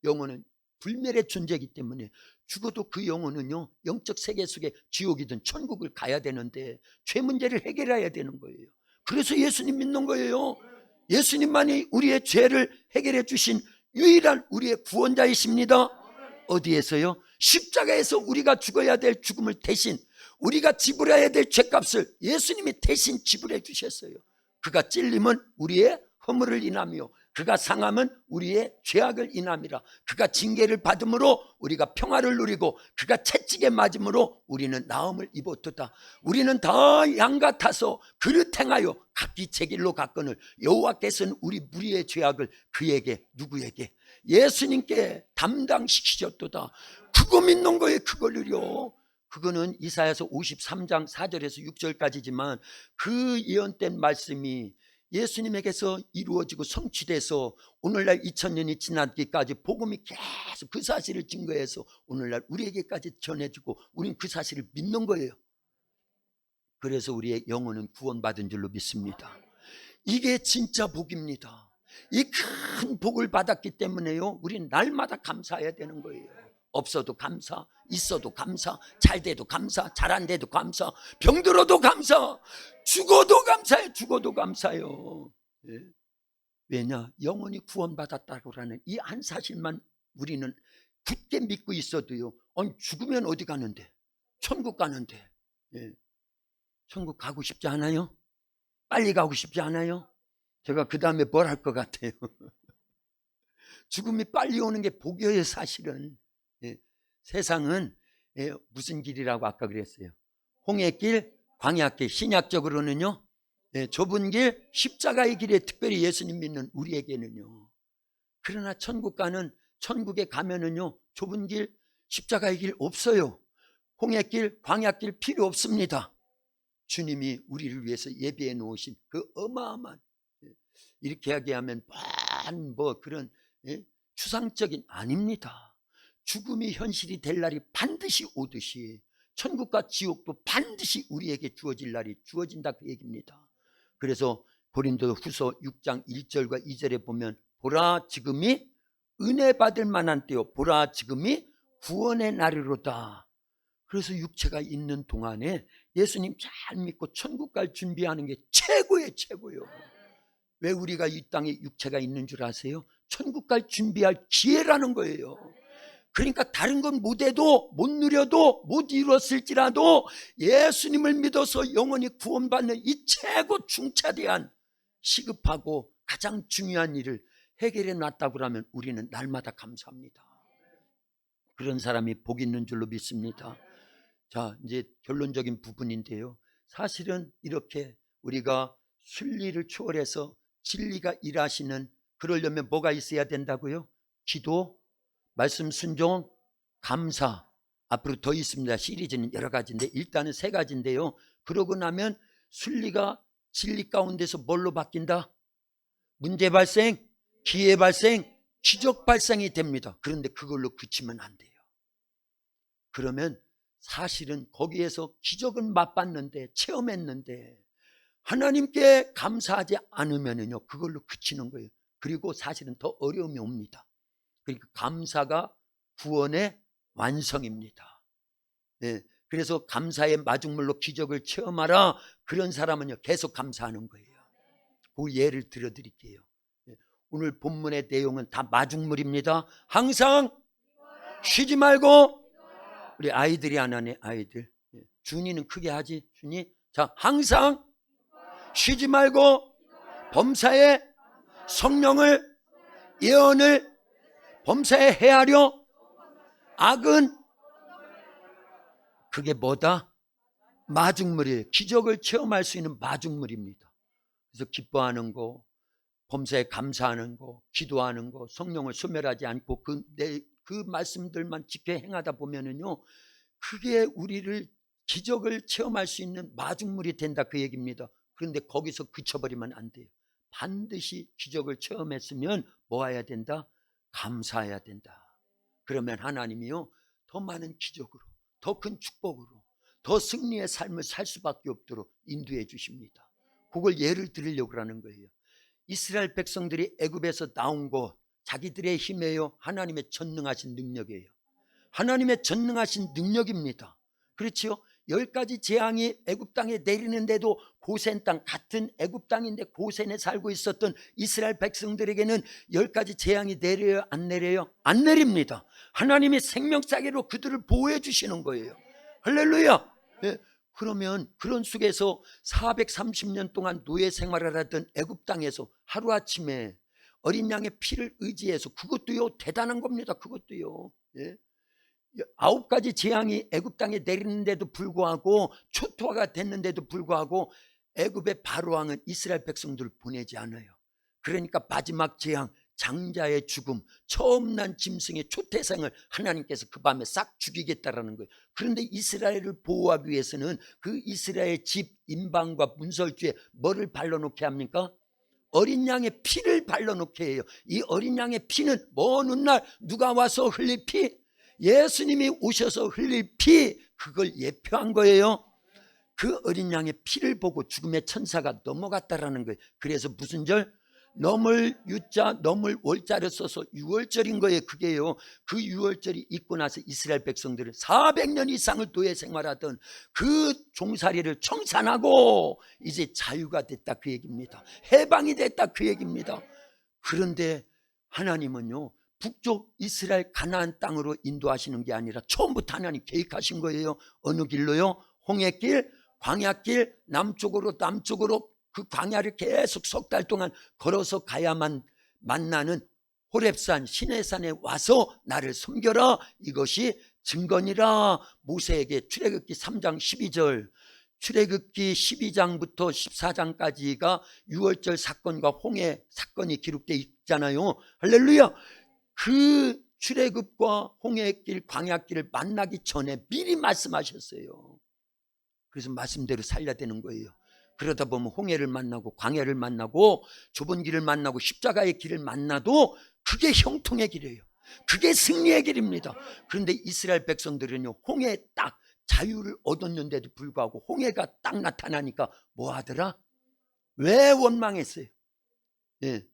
[SPEAKER 1] 영혼은 불멸의 존재이기 때문에 죽어도 그 영혼은요 영적 세계 속에 지옥이든 천국을 가야 되는데 죄 문제를 해결해야 되는 거예요. 그래서 예수님 믿는 거예요. 예수님만이 우리의 죄를 해결해 주신 유일한 우리의 구원자이십니다. 어디에서요? 십자가에서 우리가 죽어야 될 죽음을 대신 우리가 지불해야 될 죄값을 예수님이 대신 지불해 주셨어요. 그가 찔림은 우리의 허물을 인하며 그가 상함은 우리의 죄악을 인함이라. 그가 징계를 받음으로 우리가 평화를 누리고 그가 채찍에 맞음으로 우리는 나음을 입었도다. 우리는 다 양 같아서 그릇 행하여 각기 제 길로 갔거늘 여호와께서는 우리 무리의 죄악을 그에게 누구에게? 예수님께 담당시키셨도다. 그거 믿는 거예요. 그걸요. 그거는 이사야서 53장 4절에서 6절까지지만 그 예언된 말씀이 예수님에게서 이루어지고 성취돼서 오늘날 2000년이 지나기까지 복음이 계속 그 사실을 증거해서 오늘날 우리에게까지 전해주고 우린 그 사실을 믿는 거예요. 그래서 우리의 영혼은 구원받은 줄로 믿습니다. 이게 진짜 복입니다. 이 큰 복을 받았기 때문에요 우리는 날마다 감사해야 되는 거예요. 없어도 감사, 있어도 감사, 잘 돼도 감사, 잘 안 돼도 감사, 병들어도 감사, 죽어도 감사해. 죽어도 감사해요. 예. 왜냐? 영원히 구원받았다고 하는 이 한 사실만 우리는 굳게 믿고 있어도요 아니 죽으면 어디 가는데? 천국 가는데. 예. 천국 가고 싶지 않아요? 빨리 가고 싶지 않아요? 제가 그 다음에 뭘 할 것 같아요? 죽음이 빨리 오는 게 복이에요. 사실은. 예. 세상은 무슨 길이라고 아까 그랬어요? 홍해길, 광야길. 신약적으로는요 좁은 길, 십자가의 길에 특별히 예수님 믿는 우리에게는요. 그러나 천국에 가면은요 좁은 길, 십자가의 길 없어요. 홍해길, 광야길 필요 없습니다. 주님이 우리를 위해서 예비해 놓으신 그 어마어마한, 이렇게 이야기하면 뭐 그런 추상적인 아닙니다. 죽음이 현실이 될 날이 반드시 오듯이 천국과 지옥도 반드시 우리에게 주어질 날이 주어진다 그 얘기입니다. 그래서 고린도후서 6장 1절과 2절에 보면 보라 지금이 은혜 받을 만한 때요 보라 지금이 구원의 날이로다. 그래서 육체가 있는 동안에 예수님 잘 믿고 천국 갈 준비하는 게 최고예요. 왜 우리가 이 땅에 육체가 있는 줄 아세요? 천국 갈 준비할 기회라는 거예요. 그러니까 다른 건 못해도 못 누려도 못 이뤘을지라도 예수님을 믿어서 영원히 구원받는 이 최고 중차대한 시급하고 가장 중요한 일을 해결해 놨다고 하면 우리는 날마다 감사합니다. 그런 사람이 복 있는 줄로 믿습니다. 자, 이제 결론적인 부분인데요. 사실은 이렇게 우리가 순리를 초월해서 진리가 일하시는, 그러려면 뭐가 있어야 된다고요? 기도, 말씀 순종, 감사. 앞으로 더 있습니다. 시리즈는 여러 가지인데 일단은 3가지인데요. 그러고 나면 순리가 진리 가운데서 뭘로 바뀐다? 문제 발생, 기회 발생, 기적 발생이 됩니다. 그런데 그걸로 그치면 안 돼요. 그러면 사실은 거기에서 기적은 맛봤는데 체험했는데 하나님께 감사하지 않으면요 그걸로 그치는 거예요. 그리고 사실은 더 어려움이 옵니다. 그러니까 감사가 구원의 완성입니다. 네, 그래서 감사의 마중물로 기적을 체험하라. 그런 사람은요 계속 감사하는 거예요. 그 예를 들어드릴게요. 오늘 본문의 내용은 다 마중물입니다. 항상 쉬지 말고, 우리 아이들이 안 하네, 아이들. 준이는 크게 하지, 준이. 자, 항상 쉬지 말고 범사에 성령을, 예언을 범사에 헤아려. 악은 그게 뭐다? 마중물이에요. 기적을 체험할 수 있는 마중물입니다. 그래서 기뻐하는 거, 범사에 감사하는 거, 기도하는 거, 성령을 소멸하지 않고 그 말씀들만 지켜 행하다 보면은요, 그게 우리를 기적을 체험할 수 있는 마중물이 된다, 그 얘기입니다. 그런데 거기서 그쳐버리면 안 돼요. 반드시 기적을 체험했으면 뭐 해야 된다? 감사해야 된다. 그러면 하나님이요, 더 많은 기적으로, 더 큰 축복으로, 더 승리의 삶을 살 수밖에 없도록 인도해 주십니다. 그걸 예를 들으려고 하는 거예요. 이스라엘 백성들이 애굽에서 나온 거 자기들의 힘이에요? 하나님의 전능하신 능력이에요. 하나님의 전능하신 능력입니다. 그렇지요? 10가지 재앙이 애굽 땅에 내리는데도 고센 땅, 같은 애굽 땅인데 고센에 살고 있었던 이스라엘 백성들에게는 10가지 재앙이 내려요? 안 내려요? 안 내립니다. 하나님이 생명싸개로 그들을 보호해 주시는 거예요. 할렐루야. 네. 그러면 그런 속에서 430년 동안 노예 생활을 하던 애굽 땅에서 하루아침에 어린 양의 피를 의지해서, 그것도요 대단한 겁니다. 그것도요. 예. 9가지 재앙이 애굽 땅에 내리는데도 불구하고, 초토화가 됐는데도 불구하고 애굽의 바로왕은 이스라엘 백성들을 보내지 않아요. 그러니까 마지막 재앙, 장자의 죽음, 처음 난 짐승의 초태생을 하나님께서 그 밤에 싹 죽이겠다라는 거예요. 그런데 이스라엘을 보호하기 위해서는 그 이스라엘 집 임방과 문설주에 뭐를 발라놓게 합니까? 어린 양의 피를 발라놓게 해요. 이 어린 양의 피는 먼 훗날 누가 와서 흘릴 피? 예수님이 오셔서 흘릴 피, 그걸 예표한 거예요. 그 어린 양의 피를 보고 죽음의 천사가 넘어갔다라는 거예요. 그래서 무슨 절? 넘을 유자, 넘을 월자를 써서 유월절인 거예요. 그게요. 그 유월절이 있고 나서 이스라엘 백성들은 400년 이상을 노예 생활하던 그 종살이를 청산하고 이제 자유가 됐다, 그 얘기입니다. 해방이 됐다, 그 얘기입니다. 그런데 하나님은요, 북쪽 이스라엘 가나안 땅으로 인도하시는 게 아니라 처음부터 하나님 계획하신 거예요. 어느 길로요? 홍해길, 광야길, 남쪽으로 그 광야를 계속 석 달 동안 걸어서 가야만 만나는 호렙산, 시내산에 와서 나를 섬겨라, 이것이 증거니라. 모세에게 출애굽기 3장 12절, 출애굽기 12장부터 14장까지가 유월절 사건과 홍해 사건이 기록되어 있잖아요. 할렐루야. 그 출애굽과 홍해길, 광야길을 만나기 전에 미리 말씀하셨어요. 그래서 말씀대로 살려야 되는 거예요. 그러다 보면 홍해를 만나고 광야를 만나고 좁은 길을 만나고 십자가의 길을 만나도 그게 형통의 길이에요. 그게 승리의 길입니다. 그런데 이스라엘 백성들은요, 홍해에 딱 자유를 얻었는데도 불구하고 홍해가 딱 나타나니까 뭐 하더라? 왜 원망했어요? 예.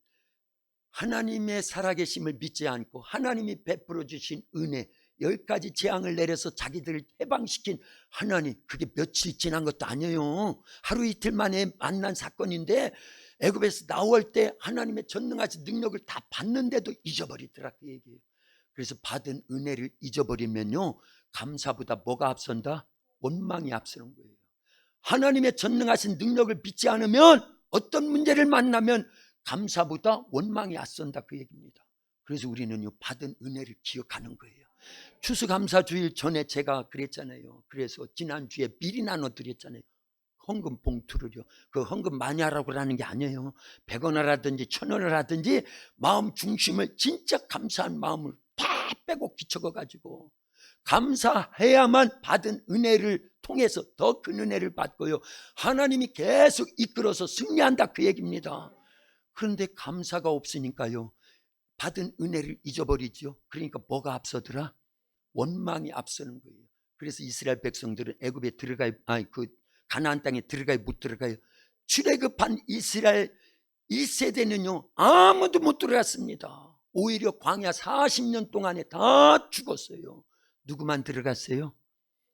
[SPEAKER 1] 하나님의 살아계심을 믿지 않고 하나님이 베풀어 주신 은혜, 10가지 재앙을 내려서 자기들을 해방시킨 하나님, 그게 며칠 지난 것도 아니에요. 하루 이틀 만에 만난 사건인데 애굽에서 나올 때 하나님의 전능하신 능력을 다 받는데도 잊어버리더라, 그 얘기예요. 그래서 받은 은혜를 잊어버리면요, 감사보다 뭐가 앞선다? 원망이 앞서는 거예요. 하나님의 전능하신 능력을 믿지 않으면, 어떤 문제를 만나면 감사보다 원망이 앞선다, 그 얘기입니다. 그래서 우리는요, 받은 은혜를 기억하는 거예요. 추수감사주일 전에 제가 그랬잖아요. 그래서 지난주에 미리 나눠드렸잖아요. 헌금 봉투를요. 그 헌금 많이 하라고 하는 게 아니에요. 100원 하라든지 1000원을 하든지 마음 중심을, 진짜 감사한 마음을 다 빼고 기쳐가지고 감사해야만 받은 은혜를 통해서 더 큰 은혜를 받고요, 하나님이 계속 이끌어서 승리한다, 그 얘기입니다. 그런데 감사가 없으니까요, 받은 은혜를 잊어버리죠. 그러니까 뭐가 앞서더라? 원망이 앞서는 거예요. 그래서 이스라엘 백성들은 애굽에 들어가요, 그 가나안 땅에 들어가요, 못 들어가요? 출애굽한 이스라엘 1세대는요 아무도 못 들어갔습니다. 오히려 광야 40년 동안에 다 죽었어요. 누구만 들어갔어요?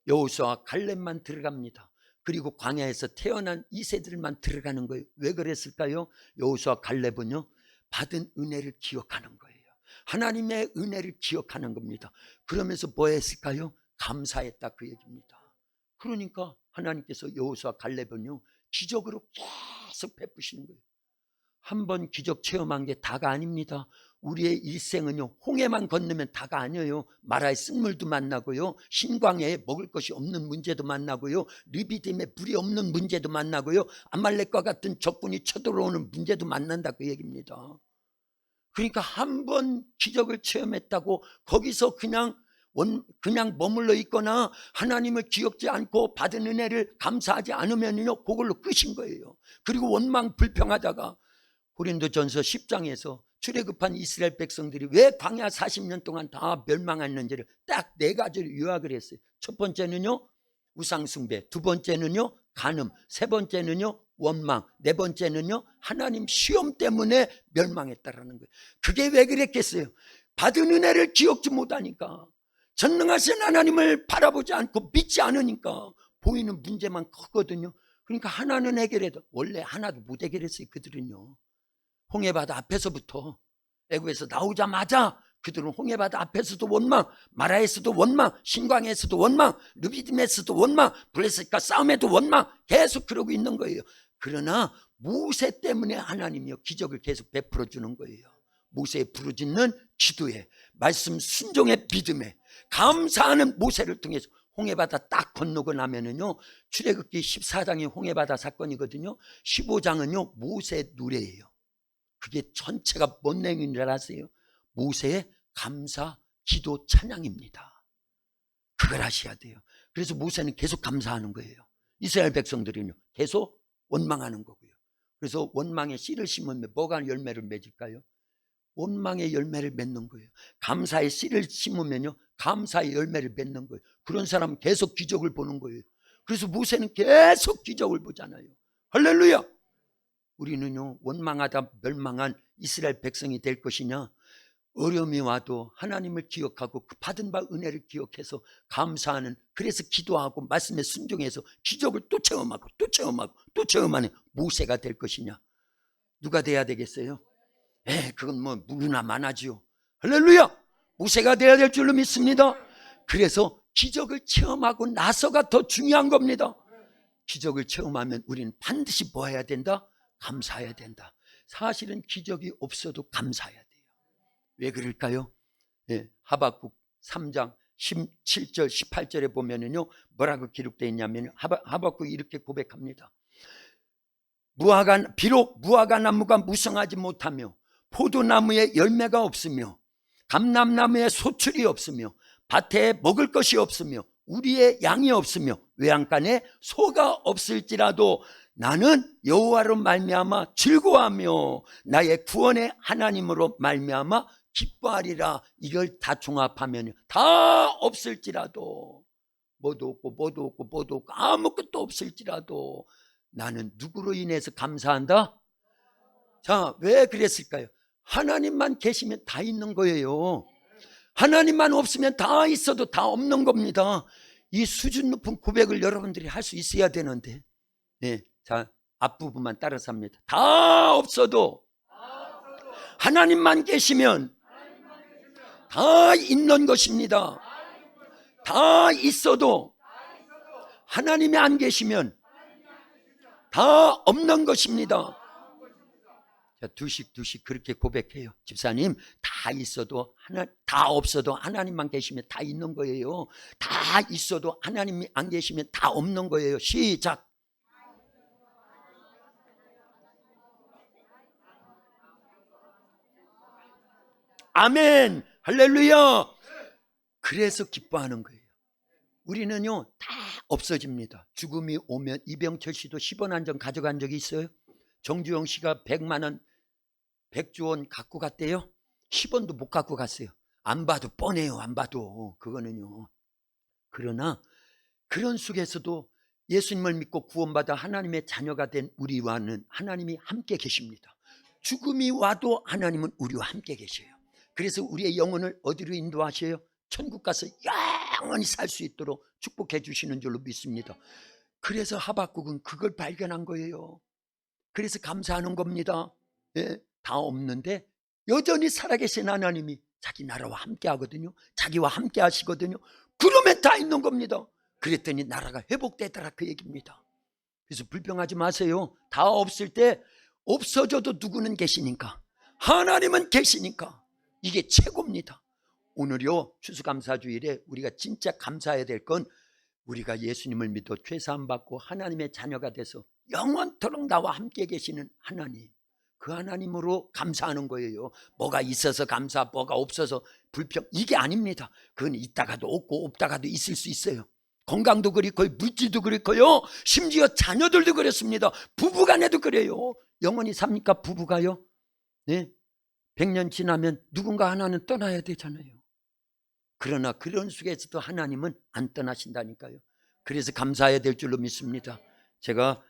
[SPEAKER 1] 여호수아와 갈렙만 들어갑니다. 그리고 광야에서 태어난 2세들만 들어가는 거예요. 왜 그랬을까요? 여호수아 갈렙은요, 받은 은혜를 기억하는 거예요. 하나님의 은혜를 기억하는 겁니다. 그러면서 뭐 했을까요? 감사했다, 그 얘기입니다. 그러니까 하나님께서 여호수아 갈렙은요, 기적으로 계속 베푸시는 거예요. 한 번 기적 체험한 게 다가 아닙니다. 우리의 일생은요, 홍해만 건너면 다가 아니에요. 마라의 쓴물도 만나고요, 신광야에 먹을 것이 없는 문제도 만나고요, 르비딤에 불이 없는 문제도 만나고요, 아말렉과 같은 적군이 쳐들어오는 문제도 만난다, 그 얘기입니다. 그러니까 한 번 기적을 체험했다고 거기서 그냥 머물러 있거나 하나님을 기억지 않고 받은 은혜를 감사하지 않으면요, 그걸로 끝인 거예요. 그리고 원망 불평하다가 고린도전서 10장에서 출애굽한 이스라엘 백성들이 왜 광야 40년 동안 다 멸망했는지를 딱 4가지로 요약을 했어요. 첫 번째는요, 우상숭배. 두 번째는요, 간음. 세 번째는요, 원망. 네 번째는요, 하나님 시험 때문에 멸망했다라는 거예요. 그게 왜 그랬겠어요? 받은 은혜를 기억지 못하니까, 전능하신 하나님을 바라보지 않고 믿지 않으니까 보이는 문제만 크거든요. 그러니까 하나는 해결해도 원래 하나도 못 해결했어요. 그들은요, 홍해바다 앞에서부터, 애굽에서 나오자마자 그들은 홍해바다 앞에서도 원망, 마라에서도 원망, 신광에서도 원망, 르비딤에서도 원망, 블레셋과 싸움에도 원망, 계속 그러고 있는 거예요. 그러나 모세 때문에 하나님이요, 기적을 계속 베풀어 주는 거예요. 모세의 부르짖는 기도에, 말씀 순종의 믿음에, 감사하는 모세를 통해서 홍해바다 딱 건너고 나면은요, 출애굽기 14장이 홍해바다 사건이거든요. 15장은요 모세 노래예요. 그게 전체가 뭔 내용인 줄 아세요? 모세의 감사, 기도, 찬양입니다. 그걸 아셔야 돼요. 그래서 모세는 계속 감사하는 거예요. 이스라엘 백성들은요, 계속 원망하는 거고요. 그래서 원망의 씨를 심으면 뭐가 열매를 맺을까요? 원망의 열매를 맺는 거예요. 감사의 씨를 심으면요, 감사의 열매를 맺는 거예요. 그런 사람은 계속 기적을 보는 거예요. 그래서 모세는 계속 기적을 보잖아요. 할렐루야! 우리는요, 원망하다 멸망한 이스라엘 백성이 될 것이냐, 어려움이 와도 하나님을 기억하고 그 받은 바 은혜를 기억해서 감사하는, 그래서 기도하고 말씀에 순종해서 기적을 또 체험하고 또 체험하고 또 체험하는 모세가 될 것이냐. 누가 돼야 되겠어요? 그건 뭐 누구나 많아지요. 할렐루야! 모세가 돼야 될 줄로 믿습니다. 그래서 기적을 체험하고 나서가 더 중요한 겁니다. 기적을 체험하면 우리는 반드시 뭐 해야 된다? 감사해야 된다. 사실은 기적이 없어도 감사해야 돼요. 왜 그럴까요? 하박국 3장 17절 18절에 보면은요, 뭐라고 기록되어 있냐면 하박국이 이렇게 고백합니다. 비록 무화과 나무가 무성하지 못하며 포도나무에 열매가 없으며 감람나무에 소출이 없으며 밭에 먹을 것이 없으며 우리의 양이 없으며 외양간에 소가 없을지라도 나는 여호와로 말미암아 즐거워하며 나의 구원의 하나님으로 말미암아 기뻐하리라. 이걸 다 종합하면 다 없을지라도, 뭐도 없고 아무것도 없을지라도 나는 누구로 인해서 감사한다? 자, 왜 그랬을까요? 하나님만 계시면 다 있는 거예요. 하나님만 없으면 다 있어도 다 없는 겁니다. 이 수준 높은 고백을 여러분들이 할 수 있어야 되는데, 자, 앞부분만 따라서 합니다. 다 없어도 하나님만 계시면 다 있는 것입니다. 다 있어도 하나님이 안 계시면 다 없는 것입니다. 자, 두씩 그렇게 고백해요. 집사님, 다 있어도 다 없어도 하나님만 계시면 다 있는 거예요. 다 있어도 하나님이 안 계시면 다 없는 거예요. 시작. 아멘, 할렐루야. 그래서 기뻐하는 거예요. 우리는요, 다 없어집니다. 죽음이 오면, 이병철 씨도 10원 한 장 가져간 적이 있어요. 정주영 씨가 100만 원, 100조 원 갖고 갔대요. 10원도 못 갖고 갔어요. 안 봐도 뻔해요. 안 봐도 그거는요. 그러나 그런 속에서도 예수님을 믿고 구원받아 하나님의 자녀가 된 우리와는 하나님이 함께 계십니다. 죽음이 와도 하나님은 우리와 함께 계셔요. 그래서 우리의 영혼을 어디로 인도하셔요? 천국 가서 영원히 살 수 있도록 축복해 주시는 줄로 믿습니다. 그래서 하박국은 그걸 발견한 거예요. 그래서 감사하는 겁니다. 예, 다 없는데 여전히 살아계신 하나님이 자기 나라와 함께 하거든요. 자기와 함께 하시거든요. 그러면 다 있는 겁니다. 그랬더니 나라가 회복되더라, 그 얘기입니다. 그래서 불평하지 마세요. 다 없을 때 없어져도 누구는 계시니까, 하나님은 계시니까 이게 최고입니다. 오늘요, 추수감사주일에 우리가 진짜 감사해야 될 건 우리가 예수님을 믿어 죄사함 받고 하나님의 자녀가 돼서 영원토록 나와 함께 계시는 하나님, 그 하나님으로 감사하는 거예요. 뭐가 있어서 감사, 뭐가 없어서 불평, 이게 아닙니다. 그건 있다가도 없고 없다가도 있을 수 있어요. 건강도 그렇고요, 물질도 그렇고요, 심지어 자녀들도 그렇습니다. 부부간에도 그래요. 영원히 삽니까, 부부가요? 네? 100년 지나면 누군가 하나는 떠나야 되잖아요. 그러나 그런 속에서도 하나님은 안 떠나신다니까요. 그래서 감사해야 될 줄로 믿습니다. 제가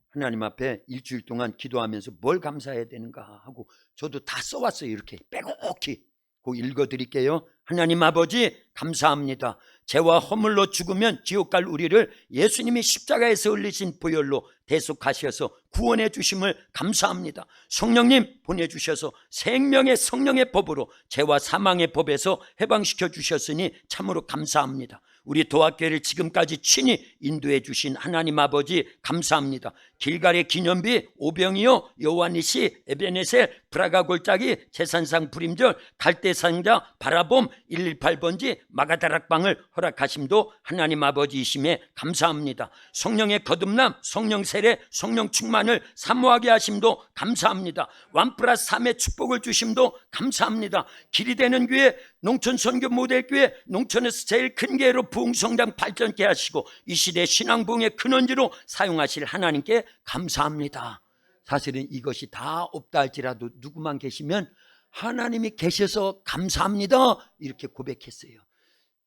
[SPEAKER 1] 하나님 앞에 일주일 동안 기도하면서 뭘 감사해야 되는가 하고 저도 다 써왔어요. 이렇게 빼곡히. 그 읽어드릴게요. 하나님 아버지, 감사합니다. 죄와 허물로 죽으면 지옥 갈 우리를 예수님이 십자가에서 흘리신 보혈로 대속하셔서 구원해 주심을 감사합니다. 성령님 보내주셔서 생명의 성령의 법으로 죄와 사망의 법에서 해방시켜 주셨으니 참으로 감사합니다. 우리 도학교를 지금까지 친히 인도해 주신 하나님 아버지 감사합니다. 길갈의 기념비, 오병이어, 요한니시, 에베네셀, 브라가 골짜기, 제산상 불임절, 갈대상자, 바라봄, 118번지, 마가다락방을 허락하심도 하나님 아버지이심에 감사합니다. 성령의 거듭남, 성령 세례, 성령 충만을 사모하게 하심도 감사합니다. 1+3의 축복을 주심도 감사합니다. 길이 되는 교회, 농촌 선교 모델교회, 농촌에서 제일 큰 교회로 부흥성장 발전케 하시고 이 시대 신앙부흥의 근원지로 사용하실 하나님께 감사합니다. 사실은 이것이 다 없다 할지라도 누구만 계시면 하나님이 계셔서 감사합니다, 이렇게 고백했어요.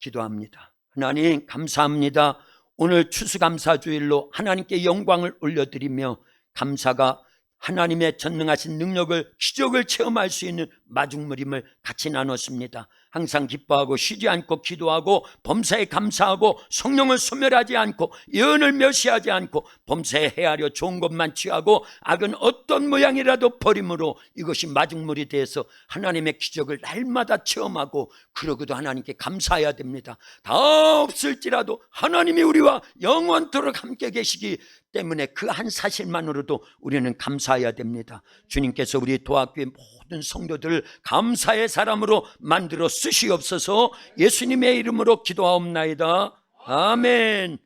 [SPEAKER 1] 기도합니다. 하나님 감사합니다. 오늘 추수감사주일로 하나님께 영광을 올려드리며 감사가 하나님의 전능하신 능력을, 기적을 체험할 수 있는 마중물임을 같이 나눴습니다. 항상 기뻐하고 쉬지 않고 기도하고 범사에 감사하고 성령을 소멸하지 않고 예언을 멸시하지 않고 범사에 헤아려 좋은 것만 취하고 악은 어떤 모양이라도 버림으로 이것이 마중물이 되어서 하나님의 기적을 날마다 체험하고 그러고도 하나님께 감사해야 됩니다. 다 없을지라도 하나님이 우리와 영원토록 함께 계시기 때문에 그 한 사실만으로도 우리는 감사해야 됩니다. 주님께서 우리 도학교의 모든 성도들을 감사의 사람으로 만들어 쓰시옵소서. 예수님의 이름으로 기도하옵나이다. 아멘.